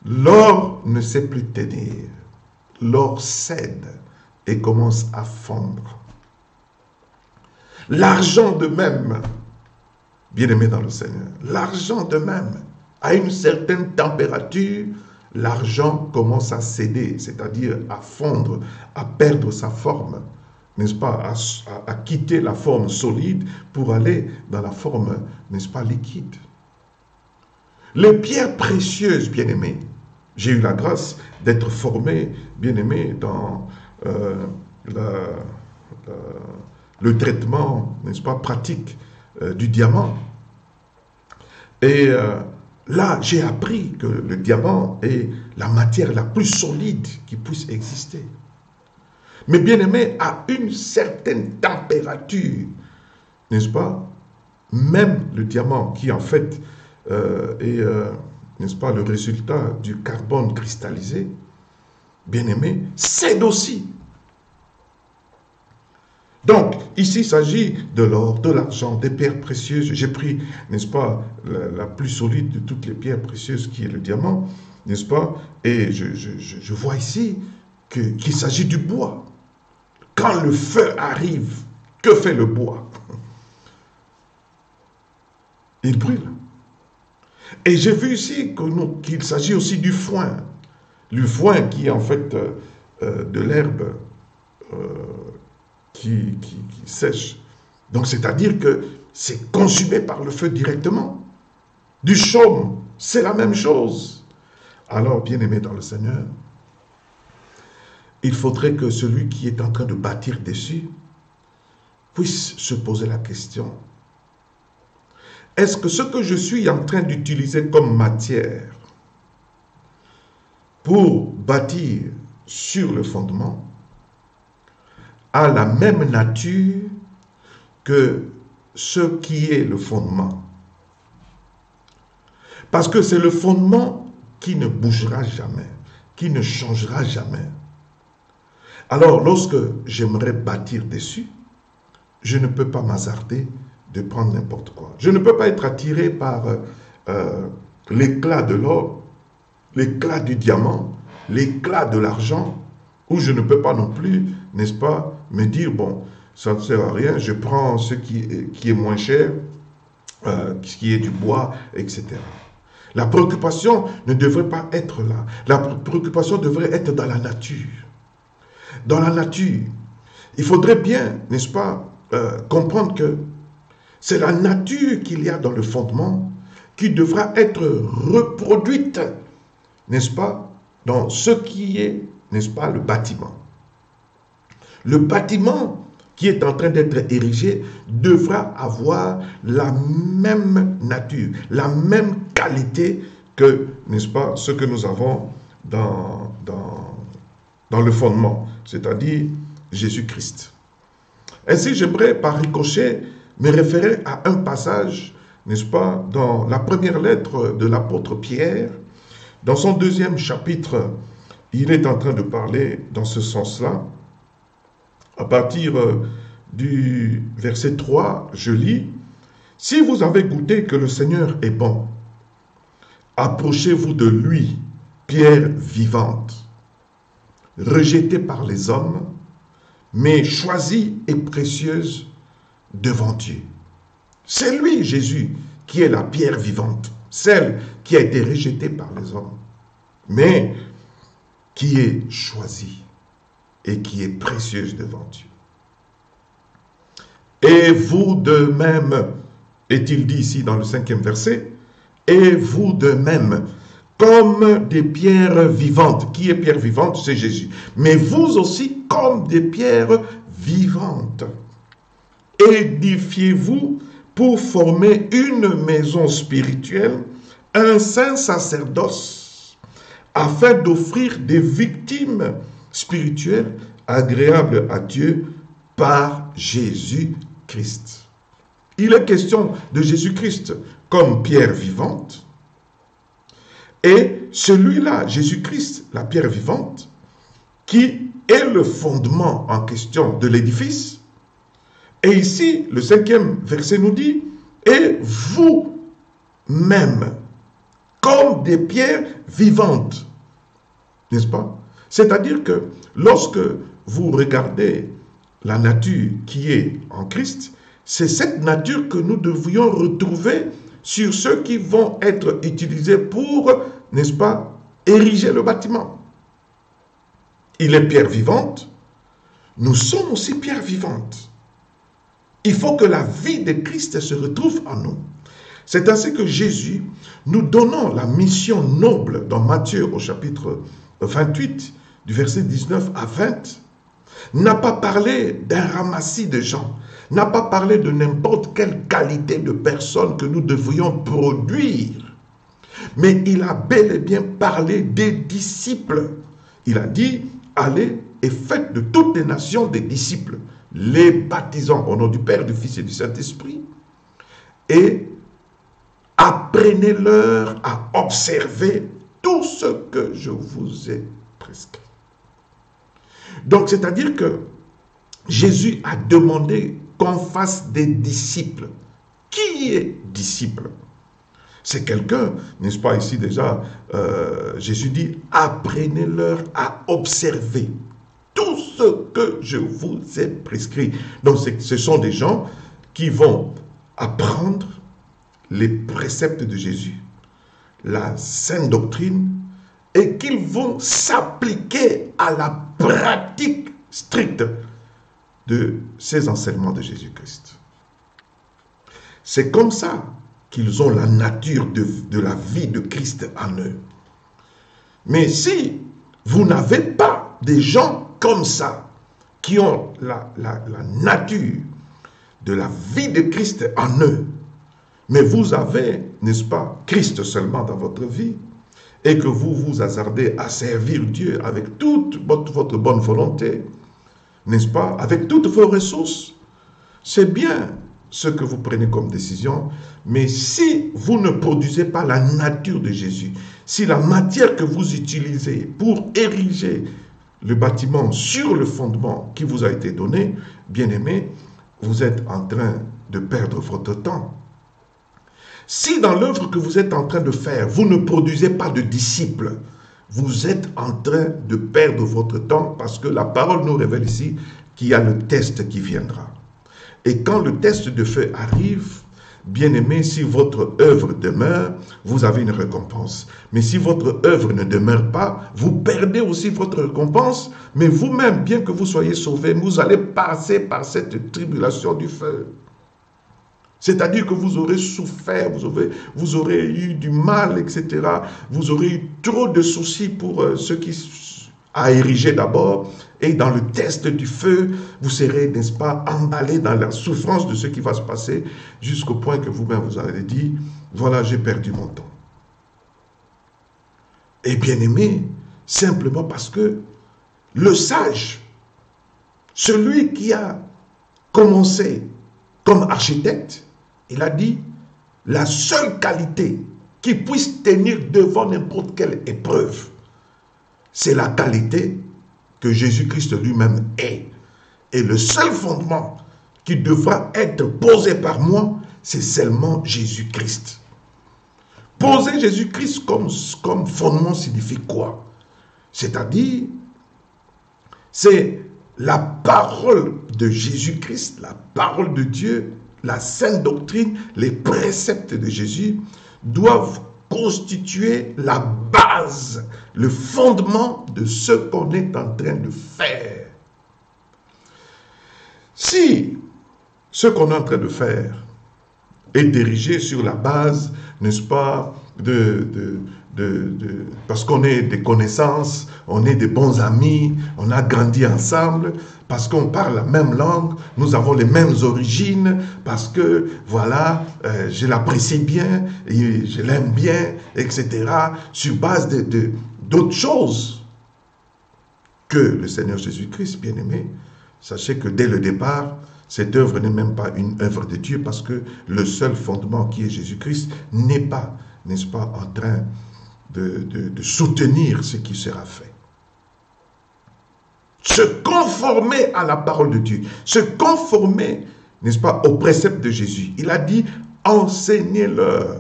L'or ne sait plus tenir. L'or cède et commence à fondre. L'argent de même, bien-aimé dans le Seigneur, l'argent de même, à une certaine température, l'argent commence à céder, c'est-à-dire à fondre, à perdre sa forme, n'est-ce pas, à quitter la forme solide pour aller dans la forme, n'est-ce pas, liquide. Les pierres précieuses, bien-aimés, j'ai eu la grâce d'être formé, bien-aimé, dans le traitement, n'est-ce pas, pratique du diamant. Et là, j'ai appris que le diamant est la matière la plus solide qui puisse exister. Mais bien aimé, à une certaine température, n'est-ce pas, même le diamant qui en fait est n'est-ce pas, le résultat du carbone cristallisé, bien-aimé, cède aussi. Donc, ici, il s'agit de l'or, de l'argent, des pierres précieuses. J'ai pris, n'est-ce pas, la plus solide de toutes les pierres précieuses qui est le diamant, n'est-ce pas? Et je vois ici qu'il s'agit du bois. Quand le feu arrive, que fait le bois? Il brûle. Et j'ai vu ici qu'il s'agit aussi du foin. Le foin qui est en fait de l'herbe qui sèche. Donc, c'est-à-dire que c'est consumé par le feu directement. Du chaume, c'est la même chose. Alors, bien-aimé dans le Seigneur, il faudrait que celui qui est en train de bâtir dessus puisse se poser la question. Est-ce que ce que je suis en train d'utiliser comme matière pour bâtir sur le fondement a la même nature que ce qui est le fondement? Parce que c'est le fondement qui ne bougera jamais, qui ne changera jamais. Alors, lorsque j'aimerais bâtir dessus, je ne peux pas m'hasarder de prendre n'importe quoi. Je ne peux pas être attiré par l'éclat de l'or, l'éclat du diamant, l'éclat de l'argent, ou je ne peux pas non plus, n'est-ce pas, me dire, bon, ça ne sert à rien, je prends ce qui est moins cher, ce qui est du bois, etc. La préoccupation ne devrait pas être là. La préoccupation devrait être dans la nature. Dans la nature, il faudrait bien, n'est-ce pas, comprendre que c'est la nature qu'il y a dans le fondement qui devra être reproduite, n'est-ce pas, dans ce qui est, n'est-ce pas, le bâtiment. Le bâtiment qui est en train d'être érigé devra avoir la même nature, la même qualité que, n'est-ce pas, ce que nous avons dans le fondement, c'est-à-dire Jésus-Christ. Ainsi, j'aimerais par ricochet me référer à un passage, n'est-ce pas, dans la première lettre de l'apôtre Pierre, dans son 2e chapitre, il est en train de parler dans ce sens-là. À partir du verset 3, je lis, « Si vous avez goûté que le Seigneur est bon, approchez-vous de lui, pierre vivante, rejetée par les hommes, mais choisie et précieuse devant Dieu. » C'est lui, Jésus, qui est la pierre vivante, celle qui a été rejetée par les hommes, mais qui est choisie et qui est précieuse devant Dieu. Et vous de même, est-il dit ici dans le 5e verset, et vous de même, comme des pierres vivantes. Qui est pierre vivante? C'est Jésus. Mais vous aussi, comme des pierres vivantes. Édifiez-vous pour former une maison spirituelle, un saint sacerdoce, afin d'offrir des victimes spirituelles agréables à Dieu par Jésus-Christ. Il est question de Jésus-Christ comme pierre vivante, et celui-là, Jésus-Christ, la pierre vivante, qui est le fondement en question de l'édifice. Et ici, le 5e verset nous dit, « Et vous-même, comme des pierres vivantes. » N'est-ce pas? C'est-à-dire que lorsque vous regardez la nature qui est en Christ, c'est cette nature que nous devrions retrouver sur ceux qui vont être utilisés pour, n'est-ce pas, ériger le bâtiment. Il est pierre vivante, nous sommes aussi pierre vivante. Il faut que la vie de Christ se retrouve en nous. C'est ainsi que Jésus, nous donnant la mission noble dans Matthieu au chapitre 28, du verset 19 à 20, n'a pas parlé d'un ramassis de gens, n'a pas parlé de n'importe quelle qualité de personne que nous devrions produire, mais il a bel et bien parlé des disciples. Il a dit, allez et faites de toutes les nations des disciples, les baptisant au nom du Père, du Fils et du Saint-Esprit, et apprenez-leur à observer tout ce que je vous ai prescrit. Donc, c'est-à-dire que Jésus a demandé qu'on fasse des disciples. Qui est disciple? C'est quelqu'un, n'est-ce pas, ici déjà, Jésus dit, apprenez-leur à observer tout ce que je vous ai prescrit. Donc, ce sont des gens qui vont apprendre les préceptes de Jésus, la sainte doctrine, et qu'ils vont s'appliquer à la pratique stricte de ces enseignements de Jésus-Christ. C'est comme ça qu'ils ont la nature de la vie de Christ en eux. Mais si vous n'avez pas des gens comme ça, qui ont la nature de la vie de Christ en eux, mais vous avez, n'est-ce pas, Christ seulement dans votre vie, et que vous vous hasardez à servir Dieu avec toute votre bonne volonté, n'est-ce pas, avec toutes vos ressources, c'est bien ce que vous prenez comme décision, mais si vous ne produisez pas la nature de Jésus, si la matière que vous utilisez pour ériger le bâtiment sur le fondement qui vous a été donné, bien aimé, vous êtes en train de perdre votre temps. Si dans l'œuvre que vous êtes en train de faire, vous ne produisez pas de disciples, vous êtes en train de perdre votre temps parce que la parole nous révèle ici qu'il y a le test qui viendra. Et quand le test de feu arrive, bien aimé, si votre œuvre demeure, vous avez une récompense. Mais si votre œuvre ne demeure pas, vous perdez aussi votre récompense, mais vous-même, bien que vous soyez sauvés, vous allez passer par cette tribulation du feu. C'est-à-dire que vous aurez souffert, vous aurez eu du mal, etc. Vous aurez eu trop de soucis pour ce qui a érigé d'abord. Et dans le test du feu, vous serez, n'est-ce pas, emballé dans la souffrance de ce qui va se passer, jusqu'au point que vous-même vous allez dire, voilà, j'ai perdu mon temps. Et bien aimé, simplement parce que le sage, celui qui a commencé comme architecte, il a dit, la seule qualité qui puisse tenir devant n'importe quelle épreuve, c'est la qualité que Jésus-Christ lui-même est. Et le seul fondement qui devra être posé par moi, c'est seulement Jésus-Christ. Poser Jésus-Christ comme fondement signifie quoi? C'est-à-dire, c'est la parole de Jésus-Christ, la parole de Dieu, la sainte doctrine, les préceptes de Jésus doivent constituer la base, le fondement de ce qu'on est en train de faire. Si ce qu'on est en train de faire est dirigé sur la base, n'est-ce pas, parce qu'on est des connaissances, on est des bons amis, on a grandi ensemble, parce qu'on parle la même langue, nous avons les mêmes origines, parce que, voilà, je l'apprécie bien, et je l'aime bien, etc., sur base d'autres choses que le Seigneur Jésus-Christ, bien-aimé. Sachez que dès le départ, cette œuvre n'est même pas une œuvre de Dieu, parce que le seul fondement qui est Jésus-Christ n'est pas, n'est-ce pas, en train de soutenir ce qui sera fait. Se conformer à la parole de Dieu, se conformer, n'est-ce pas, au précepte de Jésus. Il a dit, enseignez-leur,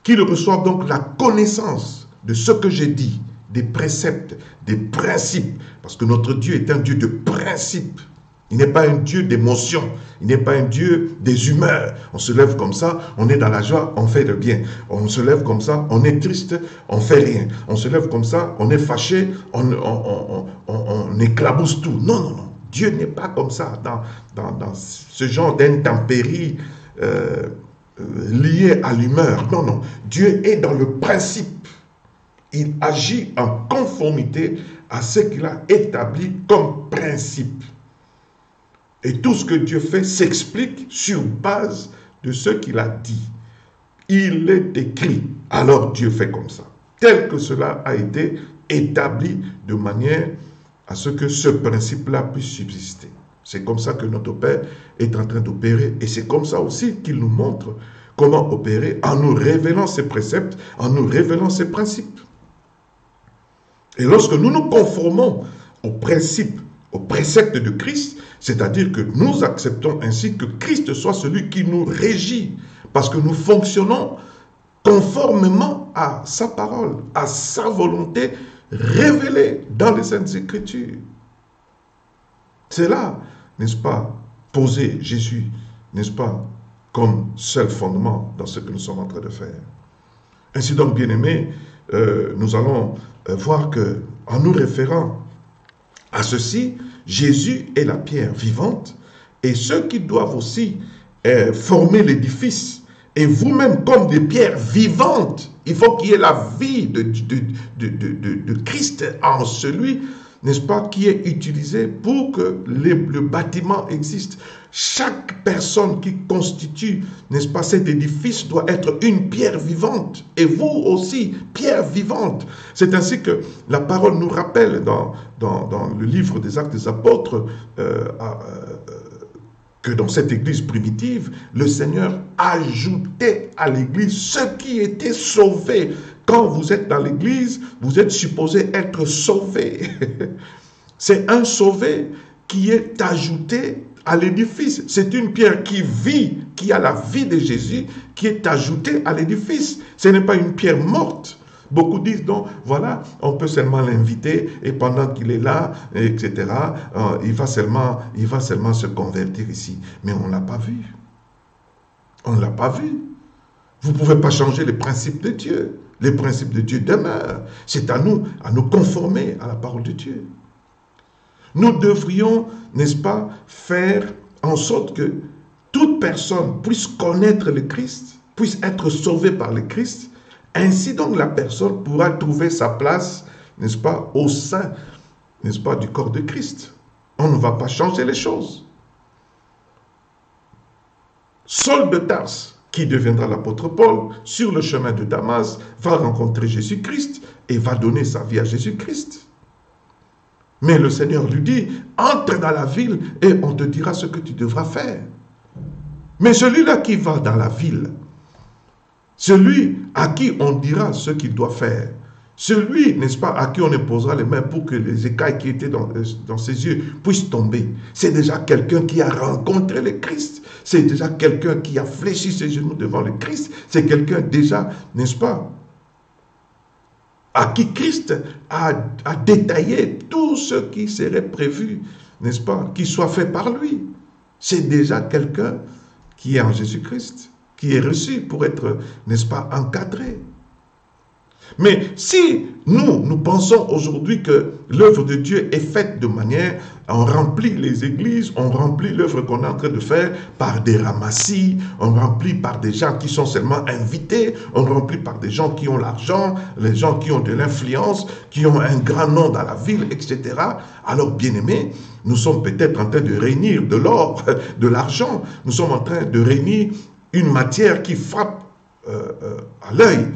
qu'ils reçoivent donc la connaissance de ce que j'ai dit, des préceptes, des principes, parce que notre Dieu est un Dieu de principes. Il n'est pas un Dieu d'émotions, il n'est pas un Dieu des humeurs. On se lève comme ça, on est dans la joie, on fait le bien. On se lève comme ça, on est triste, on fait rien. On se lève comme ça, on est fâché, on éclabousse tout. Non, non, non. Dieu n'est pas comme ça dans ce genre d'intempéries liées à l'humeur. Non, non. Dieu est dans le principe. Il agit en conformité à ce qu'il a établi comme principe. Et tout ce que Dieu fait s'explique sur base de ce qu'il a dit. Il est écrit, alors Dieu fait comme ça. Tel que cela a été établi de manière à ce que ce principe-là puisse subsister. C'est comme ça que notre Père est en train d'opérer. Et c'est comme ça aussi qu'il nous montre comment opérer en nous révélant ses préceptes, en nous révélant ses principes. Et lorsque nous nous conformons aux principes, aux préceptes de Christ, c'est-à-dire que nous acceptons ainsi que Christ soit celui qui nous régit, parce que nous fonctionnons conformément à sa parole, à sa volonté révélée dans les Saintes Écritures. C'est là, n'est-ce pas, poser Jésus, n'est-ce pas, comme seul fondement dans ce que nous sommes en train de faire. Ainsi donc, bien-aimés, nous allons voir que, en nous référant à ceci, Jésus est la pierre vivante, et ceux qui doivent aussi former l'édifice, et vous-même comme des pierres vivantes, il faut qu'il y ait la vie de Christ en celui, n'est-ce pas, qui est utilisé pour que le bâtiment existe. Chaque personne qui constitue, n'est-ce pas, cet édifice doit être une pierre vivante. Et vous aussi, pierre vivante. C'est ainsi que la parole nous rappelle dans le livre des Actes des Apôtres, que dans cette église primitive, le Seigneur ajoutait à l'église ceux qui étaient sauvés. Quand vous êtes dans l'église, vous êtes supposé être sauvé. C'est un sauvé qui est ajouté à l'édifice. C'est une pierre qui vit, qui a la vie de Jésus, qui est ajoutée à l'édifice. Ce n'est pas une pierre morte. Beaucoup disent, donc, voilà, on peut seulement l'inviter et pendant qu'il est là, etc., il va seulement se convertir ici. Mais on ne l'a pas vu. On ne l'a pas vu. Vous ne pouvez pas changer les principes de Dieu. Les principes de Dieu demeurent. C'est à nous conformer à la parole de Dieu. Nous devrions, n'est-ce pas, faire en sorte que toute personne puisse connaître le Christ, puisse être sauvée par le Christ. Ainsi donc la personne pourra trouver sa place, n'est-ce pas, au sein, n'est-ce pas, du corps de Christ. On ne va pas changer les choses. Saul de Tarse, qui deviendra l'apôtre Paul, sur le chemin de Damas, va rencontrer Jésus-Christ et va donner sa vie à Jésus-Christ. Mais le Seigneur lui dit, entre dans la ville et on te dira ce que tu devras faire. Mais celui-là qui va dans la ville, celui à qui on dira ce qu'il doit faire, celui, n'est-ce pas, à qui on imposera les mains pour que les écailles qui étaient dans ses yeux puissent tomber, c'est déjà quelqu'un qui a rencontré le Christ, c'est déjà quelqu'un qui a fléchi ses genoux devant le Christ, c'est quelqu'un déjà, n'est-ce pas, à qui Christ a détaillé tout ce qui serait prévu, n'est-ce pas, qui soit fait par lui. C'est déjà quelqu'un qui est en Jésus-Christ, qui est reçu pour être, n'est-ce pas, encadré. Mais si nous pensons aujourd'hui que l'œuvre de Dieu est faite de manière, on remplit les églises, on remplit l'œuvre qu'on est en train de faire par des ramassis, on remplit par des gens qui sont seulement invités, on remplit par des gens qui ont l'argent, les gens qui ont de l'influence, qui ont un grand nom dans la ville, etc. Alors, bien aimés, nous sommes peut-être en train de réunir de l'or, de l'argent, nous sommes en train de réunir une matière qui frappe à l'œil.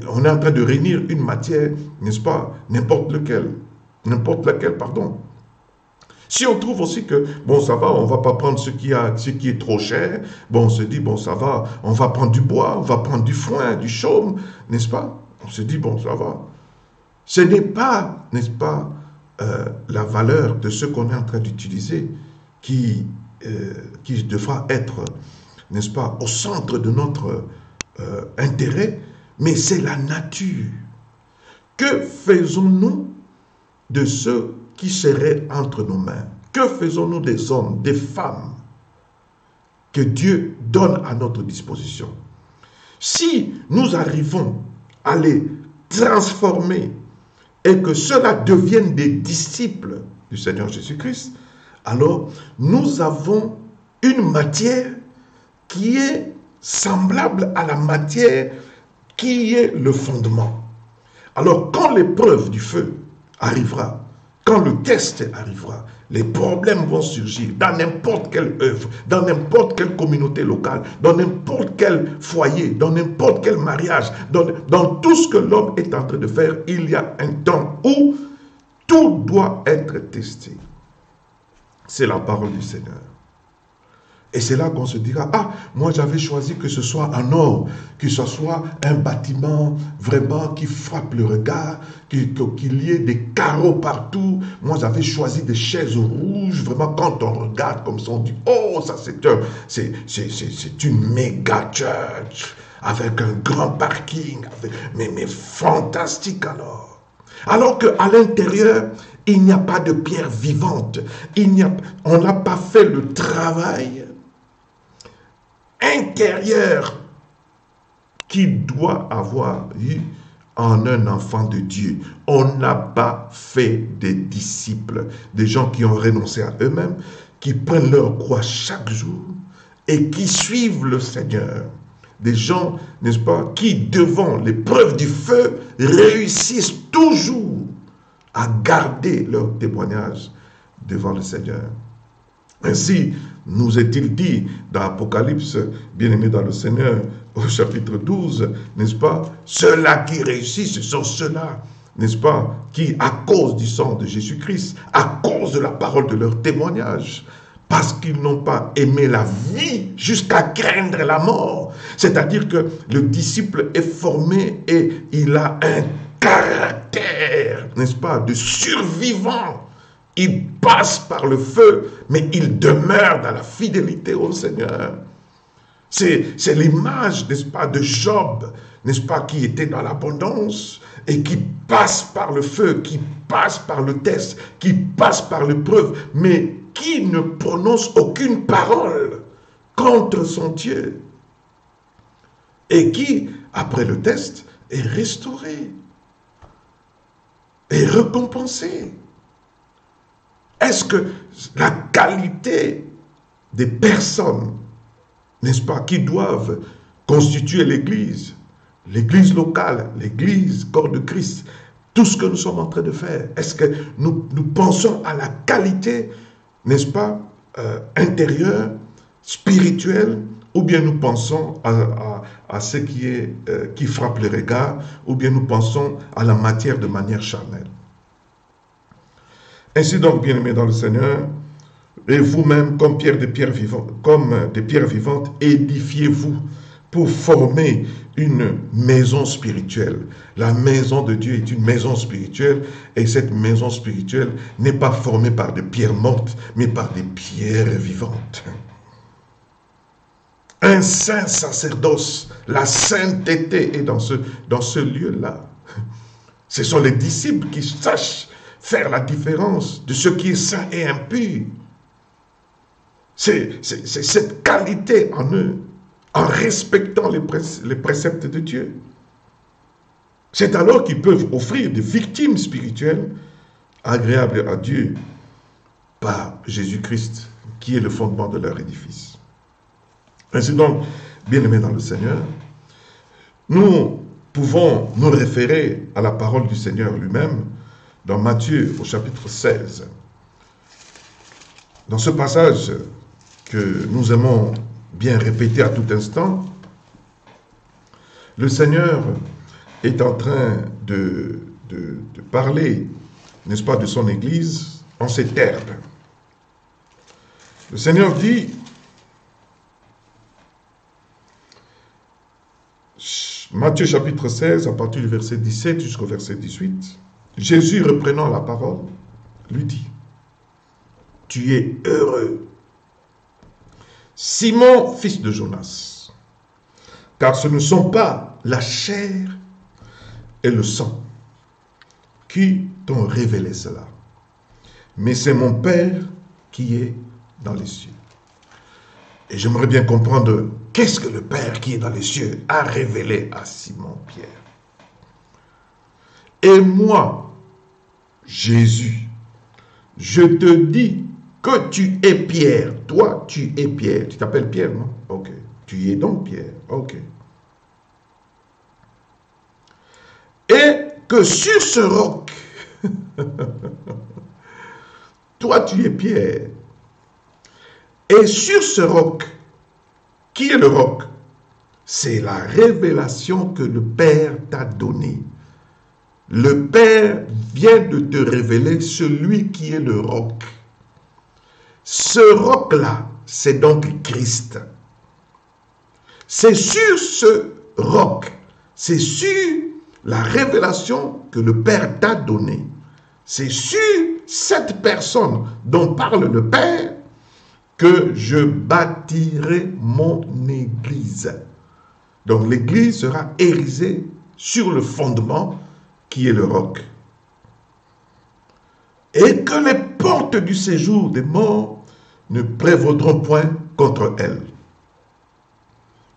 On est en train de réunir une matière, n'est-ce pas, n'importe laquelle, pardon. Si on trouve aussi que, bon, ça va, on ne va pas prendre ce qui est trop cher, bon, on se dit, bon, ça va, on va prendre du bois, on va prendre du foin, du chaume, n'est-ce pas? On se dit, bon, ça va. Ce n'est pas, n'est-ce pas, la valeur de ce qu'on est en train d'utiliser qui devra être, n'est-ce pas, au centre de notre intérêt, mais c'est la nature. Que faisons-nous de ceux qui seraient entre nos mains? Que faisons-nous des hommes, des femmes que Dieu donne à notre disposition? Si nous arrivons à les transformer et que ceux-là deviennent des disciples du Seigneur Jésus-Christ, alors nous avons une matière qui est semblable à la matière qui est le fondement. Alors, quand l'épreuve du feu arrivera, quand le test arrivera, les problèmes vont surgir dans n'importe quelle œuvre, dans n'importe quelle communauté locale, dans n'importe quel foyer, dans n'importe quel mariage, dans tout ce que l'homme est en train de faire, il y a un temps où tout doit être testé. C'est la parole du Seigneur. Et c'est là qu'on se dira, ah, moi j'avais choisi que ce soit en or, que ce soit un bâtiment vraiment qui frappe le regard, qu'il y ait des carreaux partout. Moi j'avais choisi des chaises rouges, vraiment quand on regarde comme ça, on dit, oh, ça c'est une méga church, avec un grand parking, mais fantastique alors. Alors qu'à l'intérieur, il n'y a pas de pierre vivante, on n'a pas fait le travail intérieur qui doit avoir eu en un enfant de Dieu. On n'a pas fait des disciples, des gens qui ont renoncé à eux-mêmes, qui prennent leur croix chaque jour et qui suivent le Seigneur. Des gens, n'est-ce pas, qui devant l'épreuve du feu réussissent toujours à garder leur témoignage devant le Seigneur. Ainsi, nous est-il dit dans l'Apocalypse, bien-aimé dans le Seigneur, au chapitre 12, n'est-ce pas, ceux-là qui réussissent, ce sont ceux-là, n'est-ce pas, qui, à cause du sang de Jésus-Christ, à cause de la parole de leur témoignage, parce qu'ils n'ont pas aimé la vie jusqu'à craindre la mort. C'est-à-dire que le disciple est formé et il a un caractère, n'est-ce pas, de survivant. Il passe par le feu, mais il demeure dans la fidélité au Seigneur. C'est l'image, n'est-ce pas, de Job, n'est-ce pas, qui était dans l'abondance et qui passe par le feu, qui passe par le test, qui passe par l'épreuve, mais qui ne prononce aucune parole contre son Dieu. Et qui, après le test, est restauré, est récompensé. Est-ce que la qualité des personnes, n'est-ce pas, qui doivent constituer l'Église locale, l'Église, corps de Christ, tout ce que nous sommes en train de faire, est-ce que nous pensons à la qualité, n'est-ce pas, intérieure, spirituelle, ou bien nous pensons à ce qui frappe les regards, ou bien nous pensons à la matière de manière charnelle. Ainsi donc, bien-aimés dans le Seigneur, et vous-même, comme des pierres vivantes, édifiez-vous pour former une maison spirituelle. La maison de Dieu est une maison spirituelle, et cette maison spirituelle n'est pas formée par des pierres mortes, mais par des pierres vivantes. Un saint sacerdoce, la sainteté est dans ce lieu-là. Ce sont les disciples qui sachent faire la différence de ce qui est saint et impur. C'est cette qualité en eux, en respectant les préceptes de Dieu. C'est alors qu'ils peuvent offrir des victimes spirituelles agréables à Dieu par Jésus-Christ, qui est le fondement de leur édifice. Ainsi donc, bien-aimés dans le Seigneur, nous pouvons nous référer à la parole du Seigneur lui-même dans Matthieu au chapitre 16. Dans ce passage que nous aimons bien répéter à tout instant, le Seigneur est en train de parler, n'est-ce pas, de son Église en ces termes. Le Seigneur dit, Matthieu chapitre 16, à partir du verset 17 jusqu'au verset 18, Jésus, reprenant la parole, lui dit, « Tu es heureux, Simon, fils de Jonas, car ce ne sont pas la chair et le sang qui t'ont révélé cela, mais c'est mon Père qui est dans les cieux. » Et j'aimerais bien comprendre qu'est-ce que le Père qui est dans les cieux a révélé à Simon-Pierre. Et moi, Jésus, je te dis que tu es Pierre. Toi, tu es Pierre. Tu t'appelles Pierre, non? Ok. Tu es donc Pierre. Ok. Et que sur ce roc, toi, tu es Pierre. Et sur ce roc, qui est le roc? C'est la révélation que le Père t'a donnée. Le Père vient de te révéler celui qui est le roc. Ce roc-là, c'est donc Christ. C'est sur ce roc, c'est sur la révélation que le Père t'a donnée. C'est sur cette personne dont parle le Père que je bâtirai mon église. Donc l'église sera érigée sur le fondement qui est le roc. Et que les portes du séjour des morts ne prévaudront point contre elle.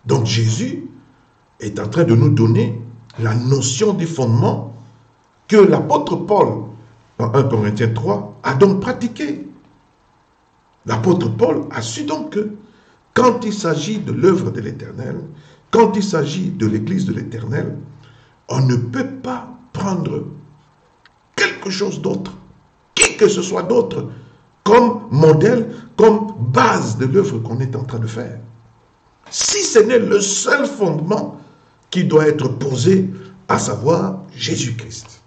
Donc Jésus est en train de nous donner la notion du fondement que l'apôtre Paul, dans 1 Corinthiens 3, a donc pratiqué. L'apôtre Paul a su donc que quand il s'agit de l'œuvre de l'Éternel, quand il s'agit de l'Église de l'Éternel, on ne peut pas prendre quelque chose d'autre, qui que ce soit d'autre, comme modèle, comme base de l'œuvre qu'on est en train de faire. Si ce n'est le seul fondement qui doit être posé, à savoir Jésus-Christ.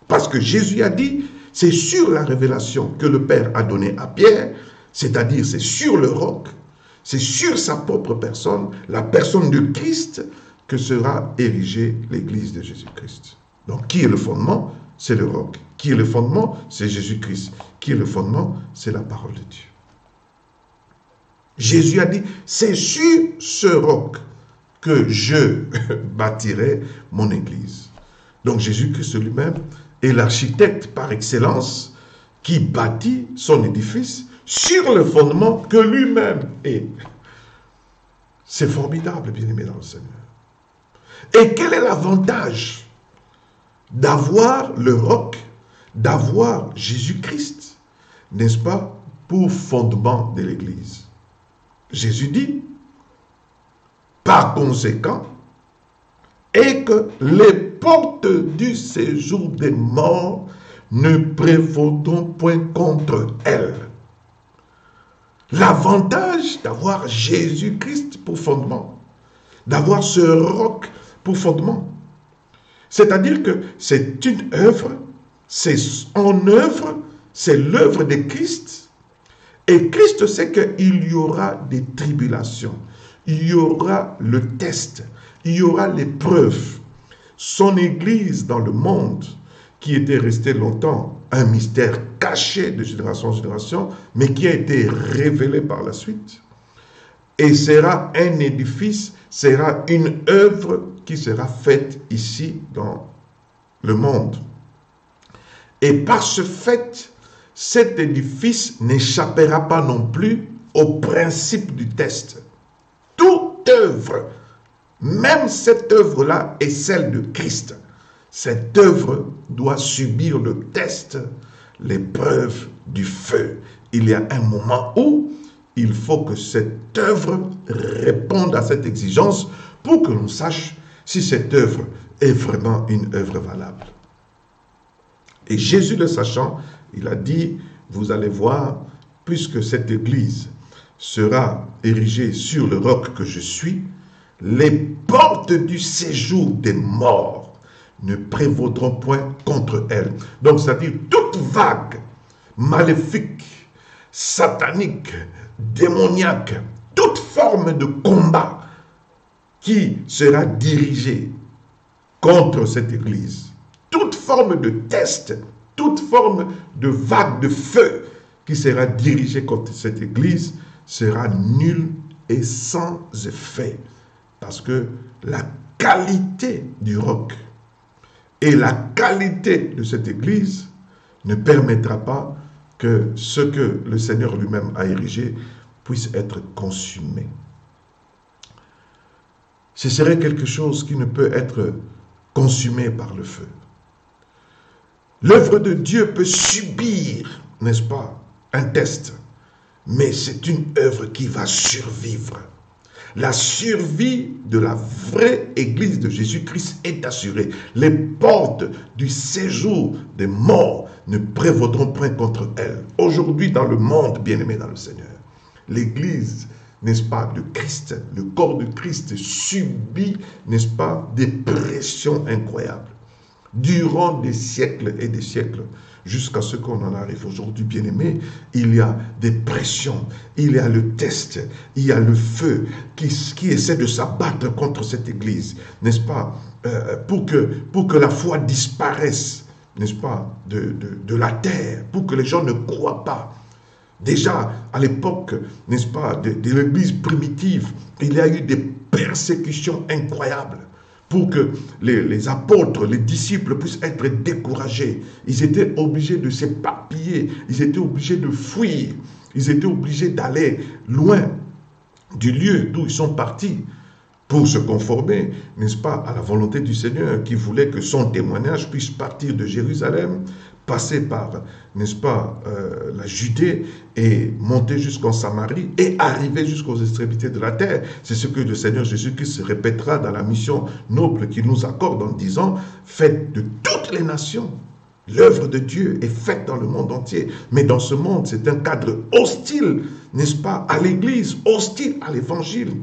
Parce que Jésus a dit, c'est sur la révélation que le Père a donnée à Pierre, c'est-à-dire c'est sur le roc, c'est sur sa propre personne, la personne de Christ, que sera érigée l'Église de Jésus-Christ. Donc, qui est le fondement? C'est le roc. Qui est le fondement? C'est Jésus-Christ. Qui est le fondement? C'est la parole de Dieu. Jésus a dit, c'est sur ce roc que je bâtirai mon Église. Donc, Jésus-Christ lui-même est l'architecte par excellence qui bâtit son édifice sur le fondement que lui-même est. C'est formidable, bien-aimé dans le Seigneur. Et quel est l'avantage d'avoir le roc, d'avoir Jésus-Christ, n'est-ce pas, pour fondement de l'Église? Jésus dit, par conséquent, et que les portes du séjour des morts ne prévaudront point contre elle. L'avantage d'avoir Jésus-Christ pour fondement, d'avoir ce roc pour fondement, c'est-à-dire que c'est une œuvre, c'est en œuvre, c'est l'œuvre de Christ, et Christ sait qu'il y aura des tribulations, il y aura le test, il y aura l'épreuve. Son Église dans le monde, qui était restée longtemps un mystère caché de génération en génération, mais qui a été révélé par la suite, et sera un édifice, sera une œuvre qui sera faite ici dans le monde. Et par ce fait, cet édifice n'échappera pas non plus au principe du test. Toute œuvre, même cette œuvre-là est celle de Christ. Cette œuvre doit subir le test, l'épreuve du feu. Il y a un moment où il faut que cette œuvre réponde à cette exigence pour que l'on sache si cette œuvre est vraiment une œuvre valable. Et Jésus le sachant, il a dit, vous allez voir, puisque cette église sera érigée sur le roc que je suis, les portes du séjour des morts ne prévaudront point contre elle. Donc, c'est-à-dire toute vague maléfique, satanique, démoniaque, toute forme de combat qui sera dirigée contre cette église, toute forme de test, toute forme de vague de feu qui sera dirigée contre cette église sera nulle et sans effet. Parce que la qualité du roc et la qualité de cette église ne permettra pas que ce que le Seigneur lui-même a érigé puisse être consumé. Ce serait quelque chose qui ne peut être consumé par le feu. L'œuvre de Dieu peut subir, n'est-ce pas, un test, mais c'est une œuvre qui va survivre. La survie de la vraie Église de Jésus-Christ est assurée. Les portes du séjour des morts ne prévaudront point contre elle. Aujourd'hui, dans le monde, bien-aimé dans le Seigneur, l'Église, n'est-ce pas, de Christ, le corps de Christ subit, n'est-ce pas, des pressions incroyables. Durant des siècles et des siècles, jusqu'à ce qu'on en arrive aujourd'hui, bien-aimé. Il y a des pressions, il y a le test, il y a le feu qui essaie de s'abattre contre cette église, n'est-ce pas, pour que la foi disparaisse, n'est-ce pas, de la terre, pour que les gens ne croient pas. Déjà, à l'époque, n'est-ce pas, de l'église primitive, il y a eu des persécutions incroyables pour que les apôtres, les disciples puissent être découragés. Ils étaient obligés de s'éparpiller, ils étaient obligés de fuir, ils étaient obligés d'aller loin du lieu d'où ils sont partis pour se conformer, n'est-ce pas, à la volonté du Seigneur qui voulait que son témoignage puisse partir de Jérusalem, passer par, n'est-ce pas, la Judée et monter jusqu'en Samarie et arriver jusqu'aux extrémités de la terre. C'est ce que le Seigneur Jésus-Christ se répétera dans la mission noble qu'il nous accorde en disant « Faites de toutes les nations ». L'œuvre de Dieu est faite dans le monde entier. Mais dans ce monde, c'est un cadre hostile, n'est-ce pas, à l'Église, hostile à l'Évangile.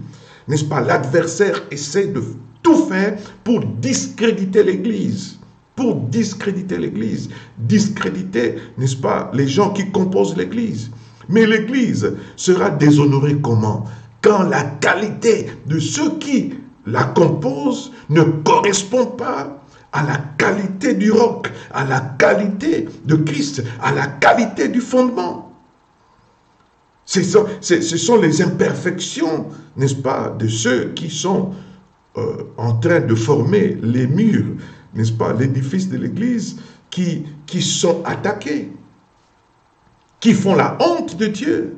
N'est-ce pas, l'adversaire essaie de tout faire pour discréditer l'Église. Pour discréditer l'Église. Discréditer, n'est-ce pas, les gens qui composent l'Église. Mais l'Église sera déshonorée comment? Quand la qualité de ceux qui la composent ne correspond pas à la qualité du roc, à la qualité de Christ, à la qualité du fondement. Ce sont les imperfections, n'est-ce pas, de ceux qui sont en train de former les murs, n'est-ce pas, l'édifice de l'Église, qui sont attaqués, qui font la honte de Dieu.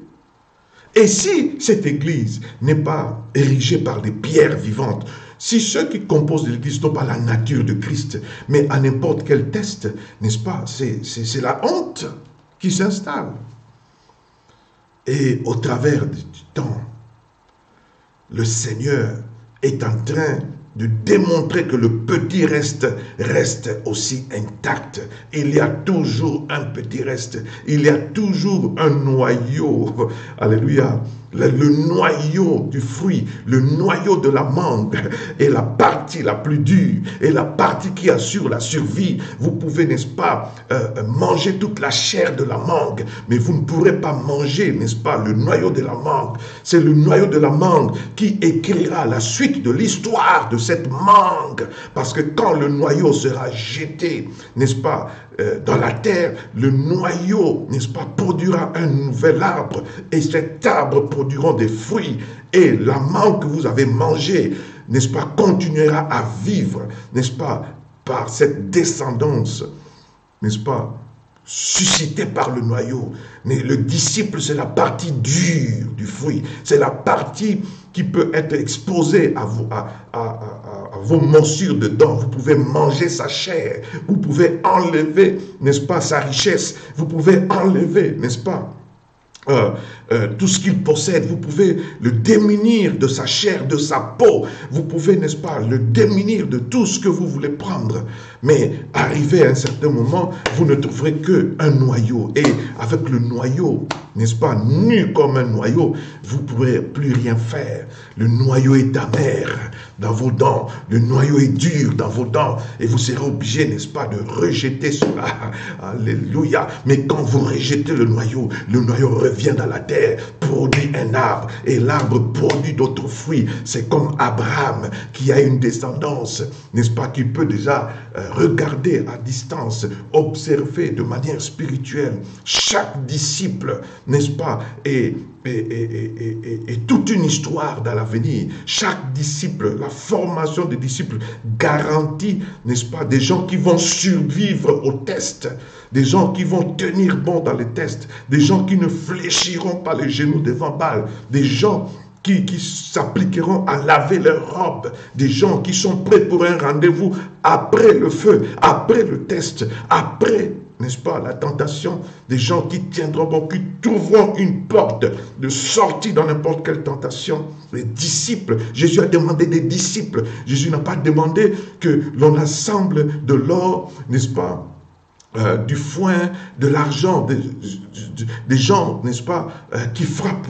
Et si cette Église n'est pas érigée par des pierres vivantes, si ceux qui composent l'Église n'ont pas la nature de Christ, mais à n'importe quel test, n'est-ce pas, c'est la honte qui s'installe. Et au travers du temps, le Seigneur est en train de démontrer que le petit reste aussi intact. Il y a toujours un petit reste. Il y a toujours un noyau. Alléluia. Le noyau du fruit, le noyau de la mangue est la partie la plus dure et la partie qui assure la survie. Vous pouvez, n'est-ce pas, manger toute la chair de la mangue, mais vous ne pourrez pas manger, n'est-ce pas, le noyau de la mangue. C'est le noyau de la mangue qui écrira la suite de l'histoire de cette mangue. Parce que quand le noyau sera jeté, n'est-ce pas, dans la terre, le noyau, n'est-ce pas, produira un nouvel arbre et cet arbre produira des fruits et la mangue que vous avez mangée, n'est-ce pas, continuera à vivre, n'est-ce pas, par cette descendance, n'est-ce pas, suscitée par le noyau. Mais le disciple, c'est la partie dure du fruit, c'est la partie qui peut être exposée à vos morsures dedans. Vous pouvez manger sa chair, vous pouvez enlever, n'est-ce pas, sa richesse, vous pouvez enlever, n'est-ce pas, tout ce qu'il possède, vous pouvez le démunir de sa chair, de sa peau, vous pouvez, n'est-ce pas, le démunir de tout ce que vous voulez prendre. Mais arrivé à un certain moment, vous ne trouverez qu'un noyau. Et avec le noyau, n'est-ce pas, nu comme un noyau, vous ne pourrez plus rien faire. Le noyau est amer dans vos dents, le noyau est dur dans vos dents, et vous serez obligé, n'est-ce pas, de rejeter cela. Alléluia. Mais quand vous rejetez le noyau revient dans la terre, produit un arbre, et l'arbre produit d'autres fruits. C'est comme Abraham qui a une descendance, n'est-ce pas, qui peut déjà regarder à distance, observer de manière spirituelle chaque disciple, n'est-ce pas, et toute une histoire dans l'avenir. Chaque disciple, la formation des disciples garantit, n'est-ce pas, des gens qui vont survivre aux tests, des gens qui vont tenir bon dans les tests, des gens qui ne fléchiront pas les genoux devant Baal, des gens qui s'appliqueront à laver leurs robes, des gens qui sont prêts pour un rendez-vous après le feu, après le test, après, n'est-ce pas, la tentation, des gens qui tiendront bon, qui trouveront une porte de sortie dans n'importe quelle tentation. Les disciples, Jésus a demandé des disciples. Jésus n'a pas demandé que l'on assemble de l'or, n'est-ce pas, du foin, de l'argent, des gens, n'est-ce pas, qui frappent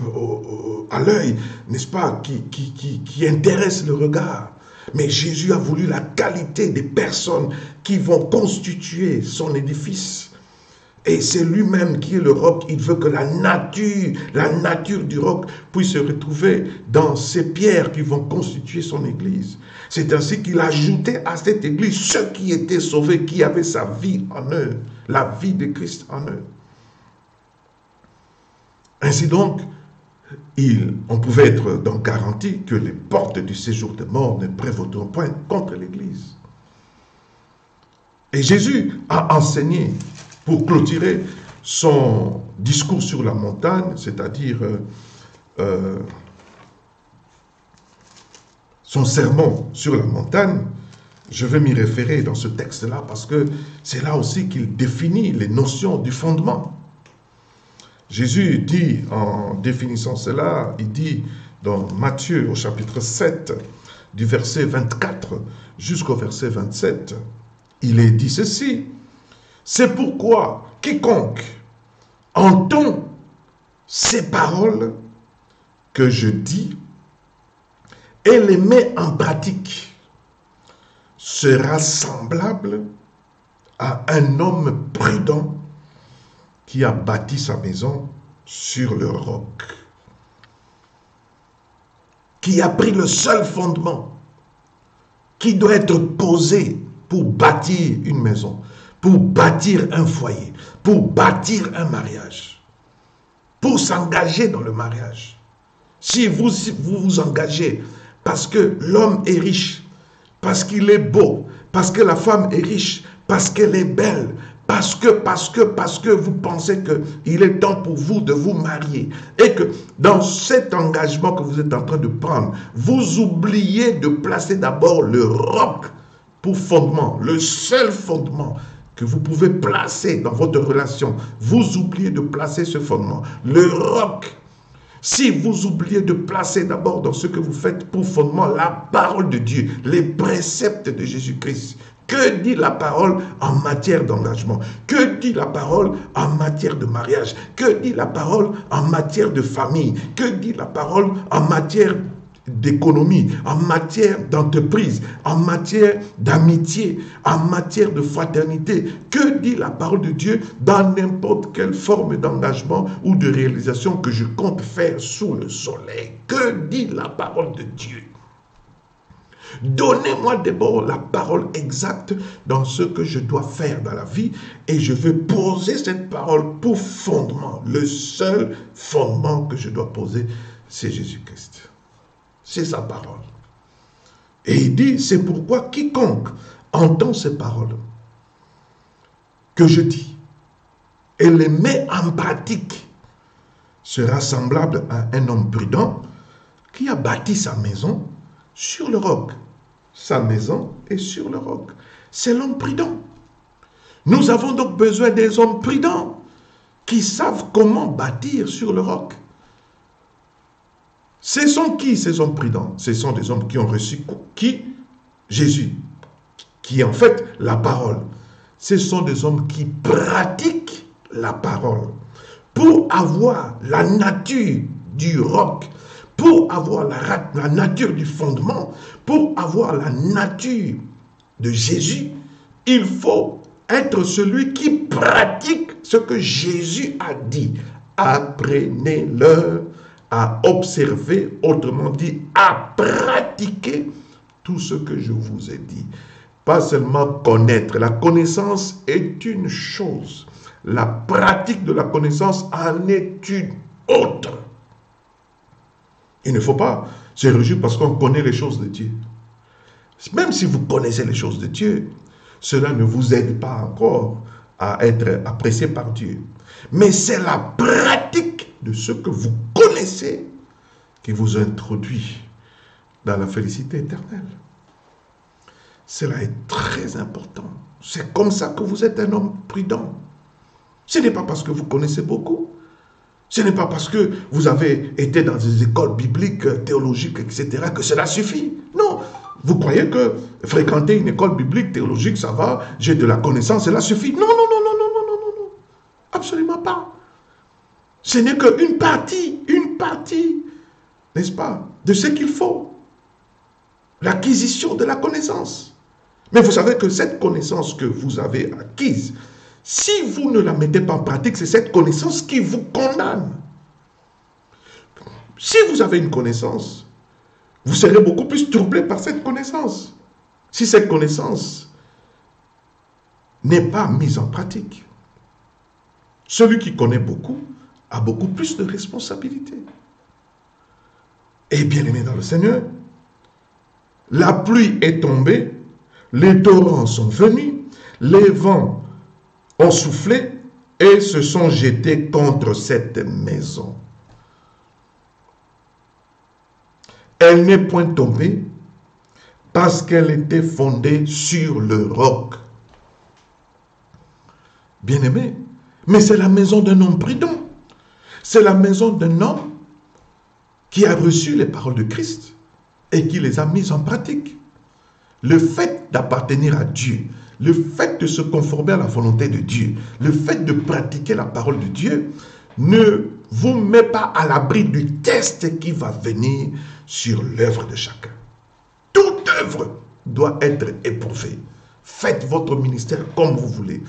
à l'œil, n'est-ce pas, qui intéressent le regard. Mais Jésus a voulu la qualité des personnes qui vont constituer son édifice. Et c'est lui-même qui est le roc. Il veut que la nature du roc puisse se retrouver dans ces pierres qui vont constituer son église. C'est ainsi qu'il ajoutait à cette église ceux qui étaient sauvés, qui avaient sa vie en eux, la vie de Christ en eux. Ainsi donc, on pouvait être donc garanti que les portes du séjour des morts ne prévaudront point contre l'église. Et Jésus a enseigné, pour clôturer son discours sur la montagne, c'est-à-dire son sermon sur la montagne, je vais m'y référer dans ce texte-là parce que c'est là aussi qu'il définit les notions du fondement. Jésus dit, en définissant cela, il dit dans Matthieu au chapitre 7, du verset 24 jusqu'au verset 27, il est dit ceci: c'est pourquoi quiconque entend ces paroles que je dis et les met en pratique sera semblable à un homme prudent qui a bâti sa maison sur le roc, qui a pris le seul fondement qui doit être posé pour bâtir une maison, pour bâtir un foyer, pour bâtir un mariage, pour s'engager dans le mariage. Si vous vous engagez parce que l'homme est riche, parce qu'il est beau, parce que la femme est riche, parce qu'elle est belle, parce que vous pensez qu'il est temps pour vous de vous marier, et que dans cet engagement que vous êtes en train de prendre, vous oubliez de placer d'abord le roc pour fondement, le seul fondement que vous pouvez placer dans votre relation. Vous oubliez de placer ce fondement, le roc. Si vous oubliez de placer d'abord dans ce que vous faites pour fondement la parole de Dieu, les préceptes de Jésus-Christ, que dit la parole en matière d'engagement? Que dit la parole en matière de mariage? Que dit la parole en matière de famille? Que dit la parole en matière d'économie, en matière d'entreprise, en matière d'amitié, en matière de fraternité? Que dit la parole de Dieu dans n'importe quelle forme d'engagement ou de réalisation que je compte faire sous le soleil? Que dit la parole de Dieu? Donnez-moi d'abord la parole exacte dans ce que je dois faire dans la vie et je vais poser cette parole pour fondement. Le seul fondement que je dois poser, c'est Jésus-Christ. C'est sa parole. Et il dit, c'est pourquoi quiconque entend ces paroles que je dis et les met en pratique sera semblable à un homme prudent qui a bâti sa maison sur le roc. Sa maison est sur le roc. C'est l'homme prudent. Nous avons donc besoin des hommes prudents qui savent comment bâtir sur le roc. Ce sont qui ces hommes prudents? Ce sont des hommes qui ont reçu qui? Jésus, qui est en fait la parole. Ce sont des hommes qui pratiquent la parole pour avoir la nature du roc, pour avoir la nature du fondement, pour avoir la nature de Jésus. Il faut être celui qui pratique ce que Jésus a dit. Apprenez-le à observer, autrement dit, à pratiquer tout ce que je vous ai dit. Pas seulement connaître. La connaissance est une chose. La pratique de la connaissance en est une autre. Il ne faut pas se réjouir parce qu'on connaît les choses de Dieu. Même si vous connaissez les choses de Dieu, cela ne vous aide pas encore à être apprécié par Dieu. Mais c'est la pratique de ce que vous connaissez qui vous introduit dans la félicité éternelle. Cela est très important. C'est comme ça que vous êtes un homme prudent. Ce n'est pas parce que vous connaissez beaucoup. Ce n'est pas parce que vous avez été dans des écoles bibliques, théologiques, etc. que cela suffit. Non. Vous croyez que fréquenter une école biblique, théologique, ça va, j'ai de la connaissance, cela suffit. Non, non, non, non, non, non, non, non. Absolument pas. Ce n'est qu'une partie, n'est-ce pas, de ce qu'il faut. L'acquisition de la connaissance. Mais vous savez que cette connaissance que vous avez acquise, Si vous ne la mettez pas en pratique, c'est cette connaissance qui vous condamne. Si vous avez une connaissance, vous serez beaucoup plus troublé par cette connaissance. Si cette connaissance n'est pas mise en pratique. Celui qui connaît beaucoup a beaucoup plus de responsabilités. Et bien aimé dans le Seigneur, la pluie est tombée, les torrents sont venus, les vents ont soufflé et se sont jetés contre cette maison. Elle n'est point tombée parce qu'elle était fondée sur le roc. Bien-aimé, mais c'est la maison d'un homme prudent. C'est la maison d'un homme qui a reçu les paroles de Christ et qui les a mises en pratique. Le fait d'appartenir à Dieu, le fait de se conformer à la volonté de Dieu, le fait de pratiquer la parole de Dieu ne vous met pas à l'abri du test qui va venir sur l'œuvre de chacun. Toute œuvre doit être éprouvée. Faites votre ministère comme vous voulez.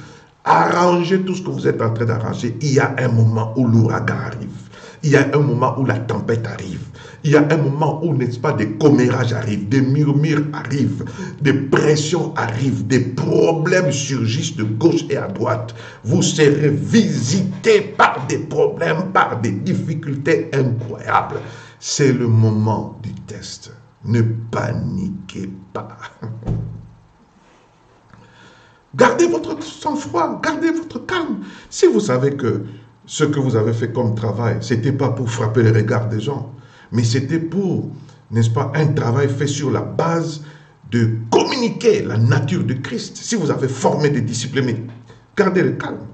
Arrangez tout ce que vous êtes en train d'arranger. Il y a un moment où l'ouragan arrive. Il y a un moment où la tempête arrive. Il y a un moment où, n'est-ce pas, des commérages arrivent, des murmures arrivent, des pressions arrivent, des problèmes surgissent de gauche et à droite. Vous serez visité par des problèmes, par des difficultés incroyables. C'est le moment du test. Ne paniquez pas. Gardez votre sang-froid, gardez votre calme. Si vous savez que ce que vous avez fait comme travail, ce n'était pas pour frapper les regards des gens, mais c'était pour, n'est-ce pas, un travail fait sur la base de communiquer la nature de Christ. Si vous avez formé des disciples, gardez le calme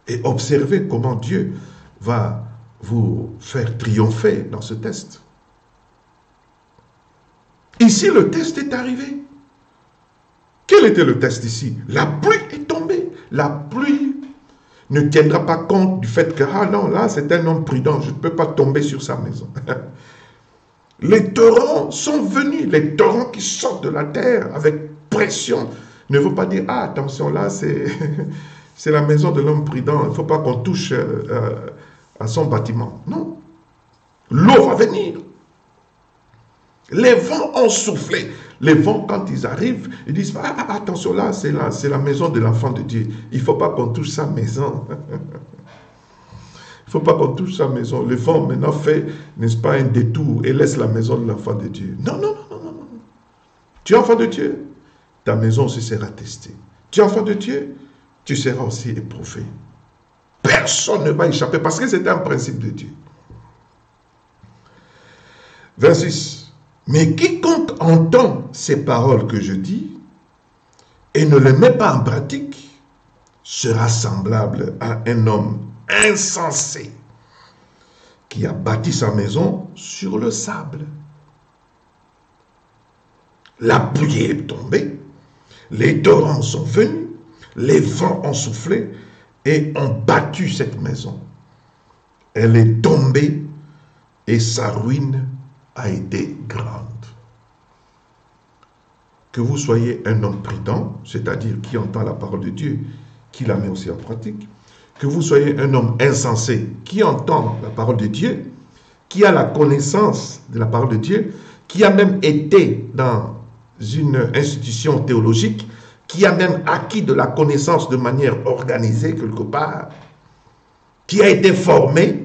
et observez comment Dieu va vous faire triompher dans ce test. Ici, le test est arrivé. Quel était le test ici? La pluie est tombée. La pluie ne tiendra pas compte du fait que, ah non, là, c'est un homme prudent, je ne peux pas tomber sur sa maison. Les torrents sont venus, les torrents qui sortent de la terre avec pression. Ne veut pas dire, ah, attention, là, c'est la maison de l'homme prudent, il ne faut pas qu'on touche à son bâtiment. Non. L'eau va venir. Les vents ont soufflé. Les vents, quand ils arrivent, ils disent, ah, attention, là, c'est la maison de l'enfant de Dieu. Il ne faut pas qu'on touche sa maison. Il ne faut pas qu'on touche sa maison. Le vent maintenant fait, n'est-ce pas, un détour et laisse la maison de l'enfant de Dieu. Non, non, non, non, non. Tu es enfant de Dieu, ta maison aussi sera testée. Tu es enfant de Dieu, tu seras aussi éprouvé. Personne ne va échapper parce que c'est un principe de Dieu. 26. Mais quiconque entend ces paroles que je dis et ne les met pas en pratique sera semblable à un homme insensé qui a bâti sa maison sur le sable. La pluie est tombée, les torrents sont venus, les vents ont soufflé et ont battu cette maison. Elle est tombée et sa ruine a été grande. Que vous soyez un homme prudent, c'est-à-dire qui entend la parole de Dieu, qui la met aussi en pratique, que vous soyez un homme insensé, qui entend la parole de Dieu, qui a la connaissance de la parole de Dieu, qui a même été dans une institution théologique, qui a même acquis de la connaissance de manière organisée quelque part, qui a été formé,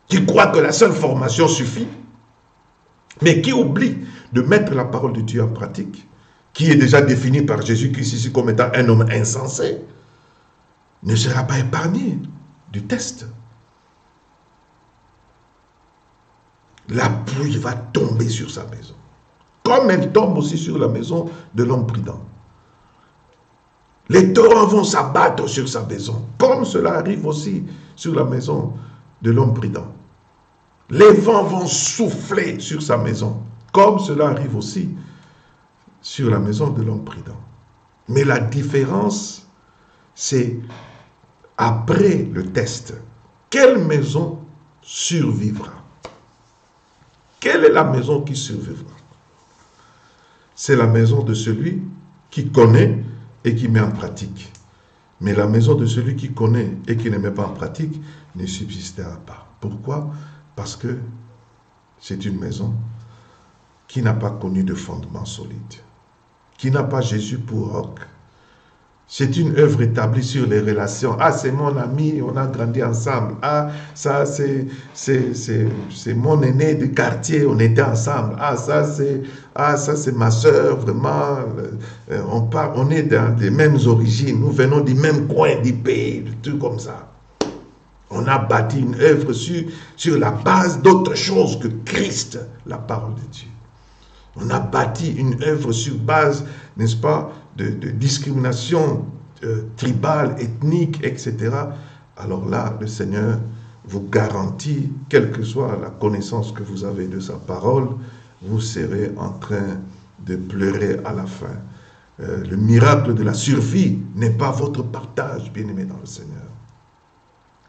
qui croit que la seule formation suffit, mais qui oublie de mettre la parole de Dieu en pratique, qui est déjà définie par Jésus-Christ ici comme étant un homme insensé, ne sera pas épargné du test. La pluie va tomber sur sa maison, comme elle tombe aussi sur la maison de l'homme prudent. Les torrents vont s'abattre sur sa maison, comme cela arrive aussi sur la maison de l'homme prudent. Les vents vont souffler sur sa maison, comme cela arrive aussi sur la maison de l'homme prudent. Mais la différence, c'est après le test, quelle maison survivra? Quelle est la maison qui survivra? C'est la maison de celui qui connaît et qui met en pratique. Mais la maison de celui qui connaît et qui ne met pas en pratique ne subsistera pas. Pourquoi? Parce que c'est une maison qui n'a pas connu de fondement solide, qui n'a pas Jésus pour roc. C'est une œuvre établie sur les relations. Ah, c'est mon ami, on a grandi ensemble. Ah, ça, c'est mon aîné de quartier, on était ensemble. Ah, ça, c'est ma soeur, vraiment. On est dans les mêmes origines, nous venons du même coin du pays, tout comme ça. On a bâti une œuvre sur la base d'autre chose que Christ, la parole de Dieu. On a bâti une œuvre sur base, n'est-ce pas, de discrimination tribale, ethnique, etc. Alors là, le Seigneur vous garantit, quelle que soit la connaissance que vous avez de sa parole, vous serez en train de pleurer à la fin. Le miracle de la survie n'est pas votre partage, bien-aimé dans le Seigneur.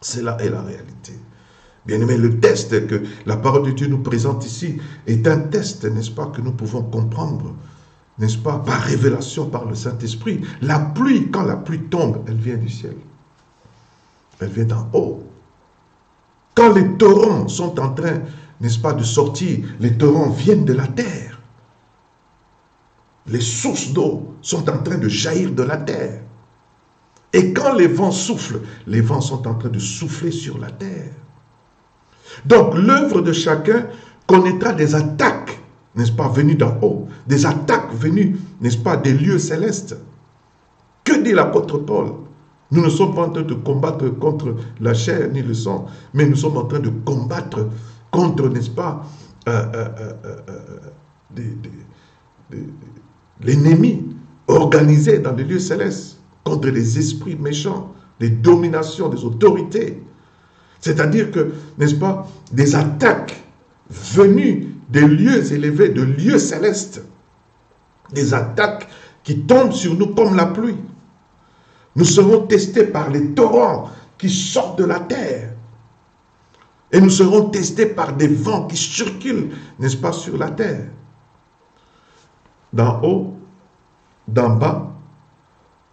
Cela est la réalité. Bien-aimé, le test que la parole de Dieu nous présente ici est un test, n'est-ce pas, que nous pouvons comprendre, n'est-ce pas, par révélation, par le Saint-Esprit. La pluie, quand la pluie tombe, elle vient du ciel. Elle vient d'en haut. Quand les torrents sont en train, n'est-ce pas, de sortir, les torrents viennent de la terre. Les sources d'eau sont en train de jaillir de la terre. Et quand les vents soufflent, les vents sont en train de souffler sur la terre. Donc l'œuvre de chacun connaîtra des attaques, n'est-ce pas, venues d'en haut, des attaques venues, n'est-ce pas, des lieux célestes. Que dit l'apôtre Paul? Nous ne sommes pas en train de combattre contre la chair ni le sang, mais nous sommes en train de combattre contre, n'est-ce pas, l'ennemi organisé dans les lieux célestes, contre les esprits méchants, les dominations, des autorités. C'est-à-dire que, n'est-ce pas, des attaques venues des lieux élevés, de lieux célestes. Des attaques qui tombent sur nous comme la pluie. Nous serons testés par les torrents qui sortent de la terre. Et nous serons testés par des vents qui circulent, n'est-ce pas, sur la terre. D'en haut, d'en bas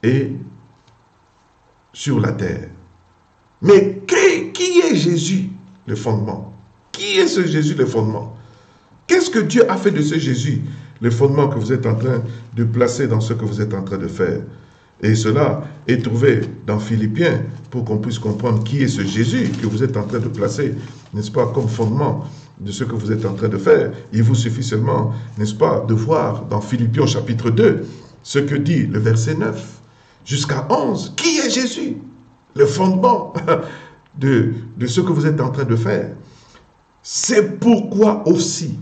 et sur la terre. Mais qui est Jésus, le fondement? Qui est ce Jésus, le fondement? Qu'est-ce que Dieu a fait de ce Jésus, le fondement que vous êtes en train de placer dans ce que vous êtes en train de faire? Et cela est trouvé dans Philippiens pour qu'on puisse comprendre qui est ce Jésus que vous êtes en train de placer, n'est-ce pas, comme fondement de ce que vous êtes en train de faire. Il vous suffit seulement, n'est-ce pas, de voir dans Philippiens chapitre 2 ce que dit le verset 9 jusqu'à 11. Qui est Jésus? Le fondement de ce que vous êtes en train de faire. C'est pourquoi aussi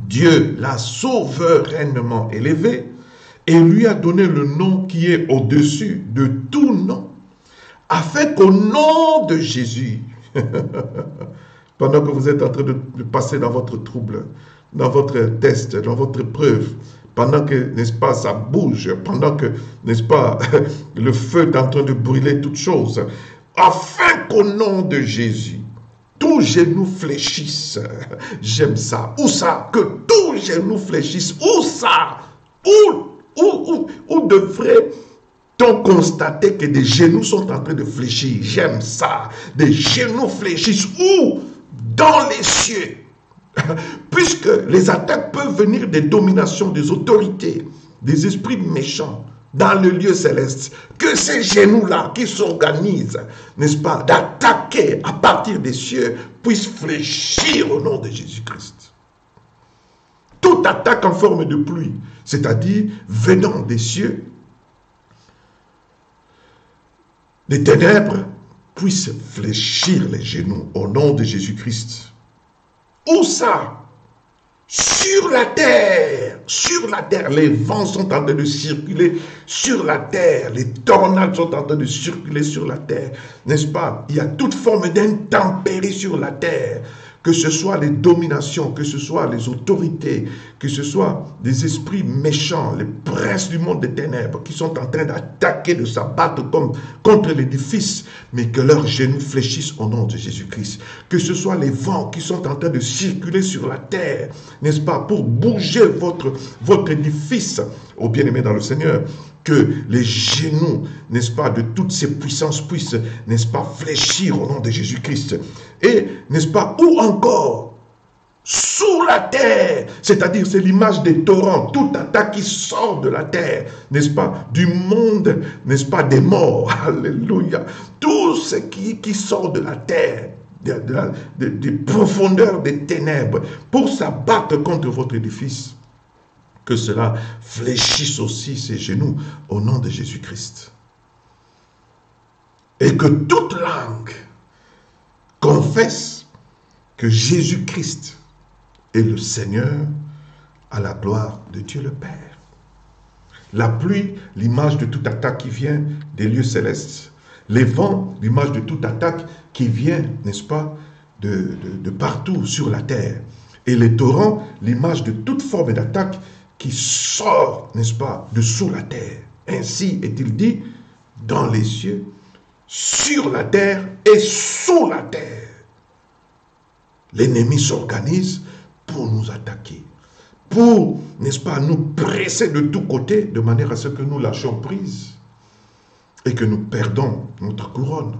Dieu l'a souverainement élevé et lui a donné le nom qui est au-dessus de tout nom, afin qu'au nom de Jésus, pendant que vous êtes en train de passer dans votre trouble, dans votre test, dans votre preuve, pendant que, n'est-ce pas, ça bouge, pendant que, n'est-ce pas, le feu est en train de brûler toutes choses, afin qu'au nom de Jésus, tous genou fléchissent. J'aime ça. Où ça? Que tous genou fléchissent. Où ça? Où devrait-on constater que des genoux sont en train de fléchir? J'aime ça. Des genoux fléchissent. Où? Dans les cieux. Puisque les attaques peuvent venir des dominations, des autorités, des esprits méchants dans le lieu céleste, que ces genoux-là qui s'organisent, n'est-ce pas, d'attaquer à partir des cieux, puissent fléchir au nom de Jésus-Christ. Toute attaque en forme de pluie, c'est-à-dire venant des cieux, des ténèbres, puissent fléchir les genoux au nom de Jésus-Christ. Où ça? Sur la terre, les vents sont en train de circuler sur la terre, les tornades sont en train de circuler sur la terre, n'est-ce pas? Il y a toute forme d'intempérie sur la terre, que ce soit les dominations, que ce soit les autorités, que ce soit des esprits méchants, les princes du monde des ténèbres qui sont en train d'attaquer, de s'abattre contre l'édifice, mais que leurs genoux fléchissent au nom de Jésus-Christ. Que ce soit les vents qui sont en train de circuler sur la terre, n'est-ce pas, pour bouger votre édifice, ô bien-aimé dans le Seigneur, que les genoux, n'est-ce pas, de toutes ces puissances puissent, n'est-ce pas, fléchir au nom de Jésus-Christ. Et, n'est-ce pas, ou encore, sous la terre, c'est-à-dire c'est l'image des torrents, toute attaque qui sort de la terre, n'est-ce pas, du monde, n'est-ce pas, des morts, alléluia, tout ce qui sort de la terre, des profondeurs des ténèbres, pour s'abattre contre votre édifice, que cela fléchisse aussi ses genoux au nom de Jésus-Christ. Et que toute langue confesse que Jésus-Christ est le Seigneur, à la gloire de Dieu le Père. La pluie, l'image de toute attaque qui vient des lieux célestes. Les vents, l'image de toute attaque qui vient, n'est-ce pas, de partout sur la terre. Et les torrents, l'image de toute forme d'attaque qui sort, n'est-ce pas, de sous la terre. Ainsi est-il dit, dans les cieux, sur la terre et sous la terre. L'ennemi s'organise pour nous attaquer, pour, n'est-ce pas, nous presser de tous côtés, de manière à ce que nous lâchions prise et que nous perdons notre couronne.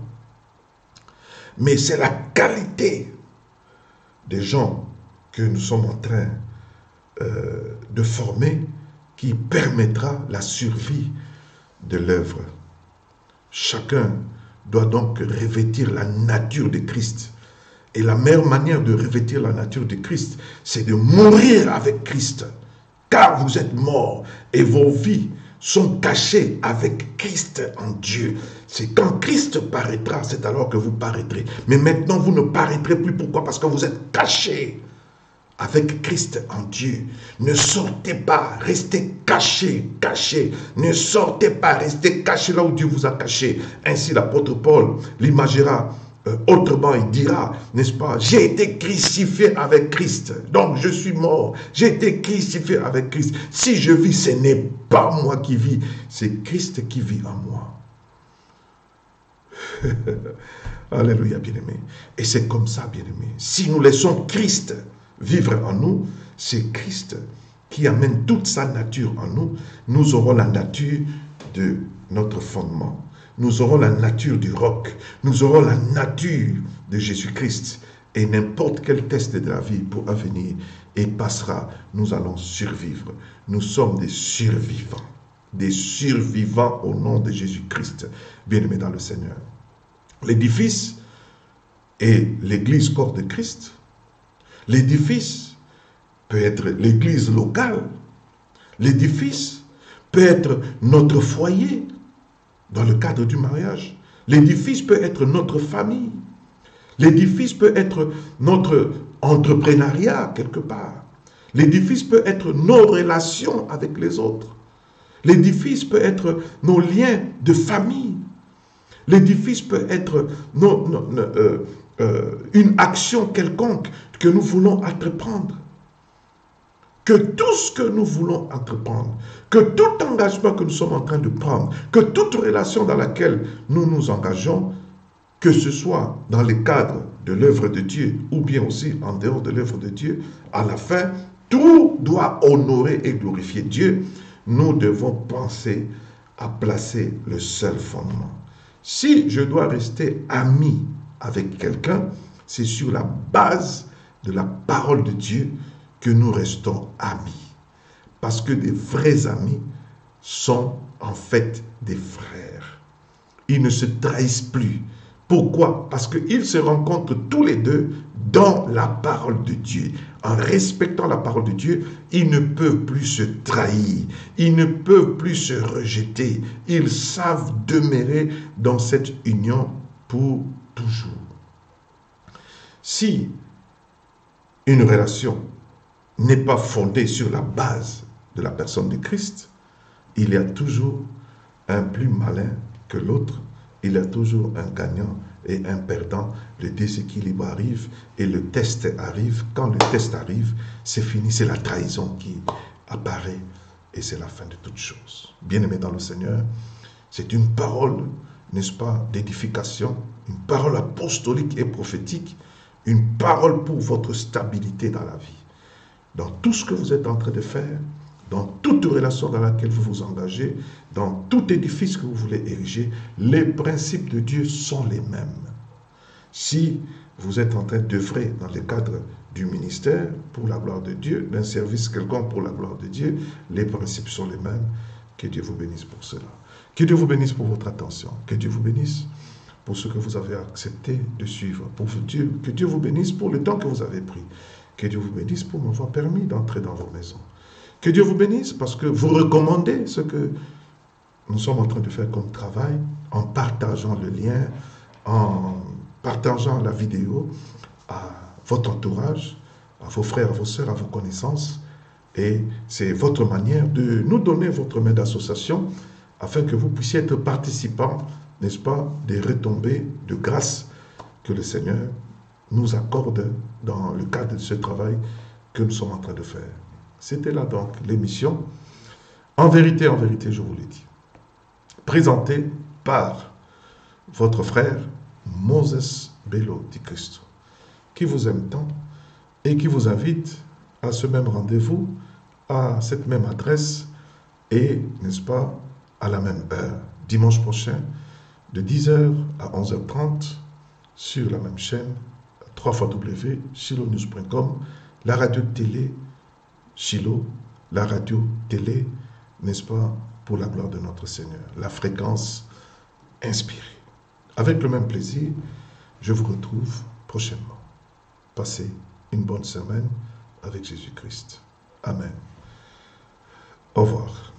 Mais c'est la qualité des gens que nous sommes en train de former qui permettra la survie de l'œuvre. Chacun doit donc revêtir la nature de Christ. Et la meilleure manière de revêtir la nature de Christ, c'est de mourir avec Christ. Car vous êtes morts et vos vies sont cachées avec Christ en Dieu. C'est quand Christ paraîtra, c'est alors que vous paraîtrez. Mais maintenant, vous ne paraîtrez plus. Pourquoi? Parce que vous êtes cachés avec Christ en Dieu. Ne sortez pas, restez cachés, cachés. Ne sortez pas, restez cachés là où Dieu vous a caché. Ainsi l'apôtre Paul l'imagera autrement, il dira, n'est-ce pas, j'ai été crucifié avec Christ, donc je suis mort, j'ai été crucifié avec Christ. Si je vis, ce n'est pas moi qui vis, c'est Christ qui vit en moi. Alléluia, bien-aimé. Et c'est comme ça, bien-aimé. Si nous laissons Christ vivre en nous, c'est Christ qui amène toute sa nature en nous. Nous aurons la nature de notre fondement. Nous aurons la nature du roc. Nous aurons la nature de Jésus-Christ. Et n'importe quel test de la vie pourra venir et passera. Nous allons survivre. Nous sommes des survivants. Des survivants au nom de Jésus-Christ. Bien-aimés dans le Seigneur. L'édifice est l'église corps de Christ. L'édifice peut être l'église locale. L'édifice peut être notre foyer dans le cadre du mariage. L'édifice peut être notre famille. L'édifice peut être notre entrepreneuriat quelque part. L'édifice peut être nos relations avec les autres. L'édifice peut être nos liens de famille. L'édifice peut être une action quelconque que nous voulons entreprendre. Que tout ce que nous voulons entreprendre, que tout engagement que nous sommes en train de prendre, que toute relation dans laquelle nous nous engageons, que ce soit dans le cadre de l'œuvre de Dieu ou bien aussi en dehors de l'œuvre de Dieu, à la fin, tout doit honorer et glorifier Dieu. Nous devons penser à placer le seul fondement. Si je dois rester ami avec quelqu'un, c'est sur la base de la parole de Dieu que nous restons amis. Parce que des vrais amis sont en fait des frères. Ils ne se trahissent plus. Pourquoi? Parce qu'ils se rencontrent tous les deux dans la parole de Dieu. En respectant la parole de Dieu, ils ne peuvent plus se trahir. Ils ne peuvent plus se rejeter. Ils savent demeurer dans cette union pour toujours. Si une relation n'est pas fondée sur la base de la personne de Christ, il y a toujours un plus malin que l'autre, il y a toujours un gagnant et un perdant. Le déséquilibre arrive et le test arrive. Quand le test arrive, c'est fini, c'est la trahison qui apparaît et c'est la fin de toute chose. Bien-aimés dans le Seigneur, c'est une parole, n'est-ce pas, d'édification, une parole apostolique et prophétique, une parole pour votre stabilité dans la vie. Dans tout ce que vous êtes en train de faire, dans toute relation dans laquelle vous vous engagez, dans tout édifice que vous voulez ériger, les principes de Dieu sont les mêmes. Si vous êtes en train d'œuvrer dans le cadre du ministère pour la gloire de Dieu, d'un service quelconque pour la gloire de Dieu, les principes sont les mêmes. Que Dieu vous bénisse pour cela. Que Dieu vous bénisse pour votre attention. Que Dieu vous bénisse pour ce que vous avez accepté de suivre. Que Dieu vous bénisse pour le temps que vous avez pris. Que Dieu vous bénisse pour m'avoir permis d'entrer dans vos maisons. Que Dieu vous bénisse parce que vous recommandez ce que nous sommes en train de faire comme travail en partageant le lien, en partageant la vidéo à votre entourage, à vos frères, à vos sœurs, à vos connaissances. Et c'est votre manière de nous donner votre main d'association afin que vous puissiez être participants, n'est-ce pas, des retombées de grâce que le Seigneur nous accorde dans le cadre de ce travail que nous sommes en train de faire. C'était là donc l'émission. En vérité, je vous l'ai dit, présentée par votre frère Moses Bello Di Cristo, qui vous aime tant et qui vous invite à ce même rendez-vous, à cette même adresse et, n'est-ce pas, à la même heure, dimanche prochain, de 10h à 11h30, sur la même chaîne, www.shilonews.com, la radio télé Shiloh, la radio télé, n'est-ce pas, pour la gloire de notre Seigneur, la fréquence inspirée. Avec le même plaisir, je vous retrouve prochainement. Passez une bonne semaine avec Jésus-Christ. Amen. Au revoir.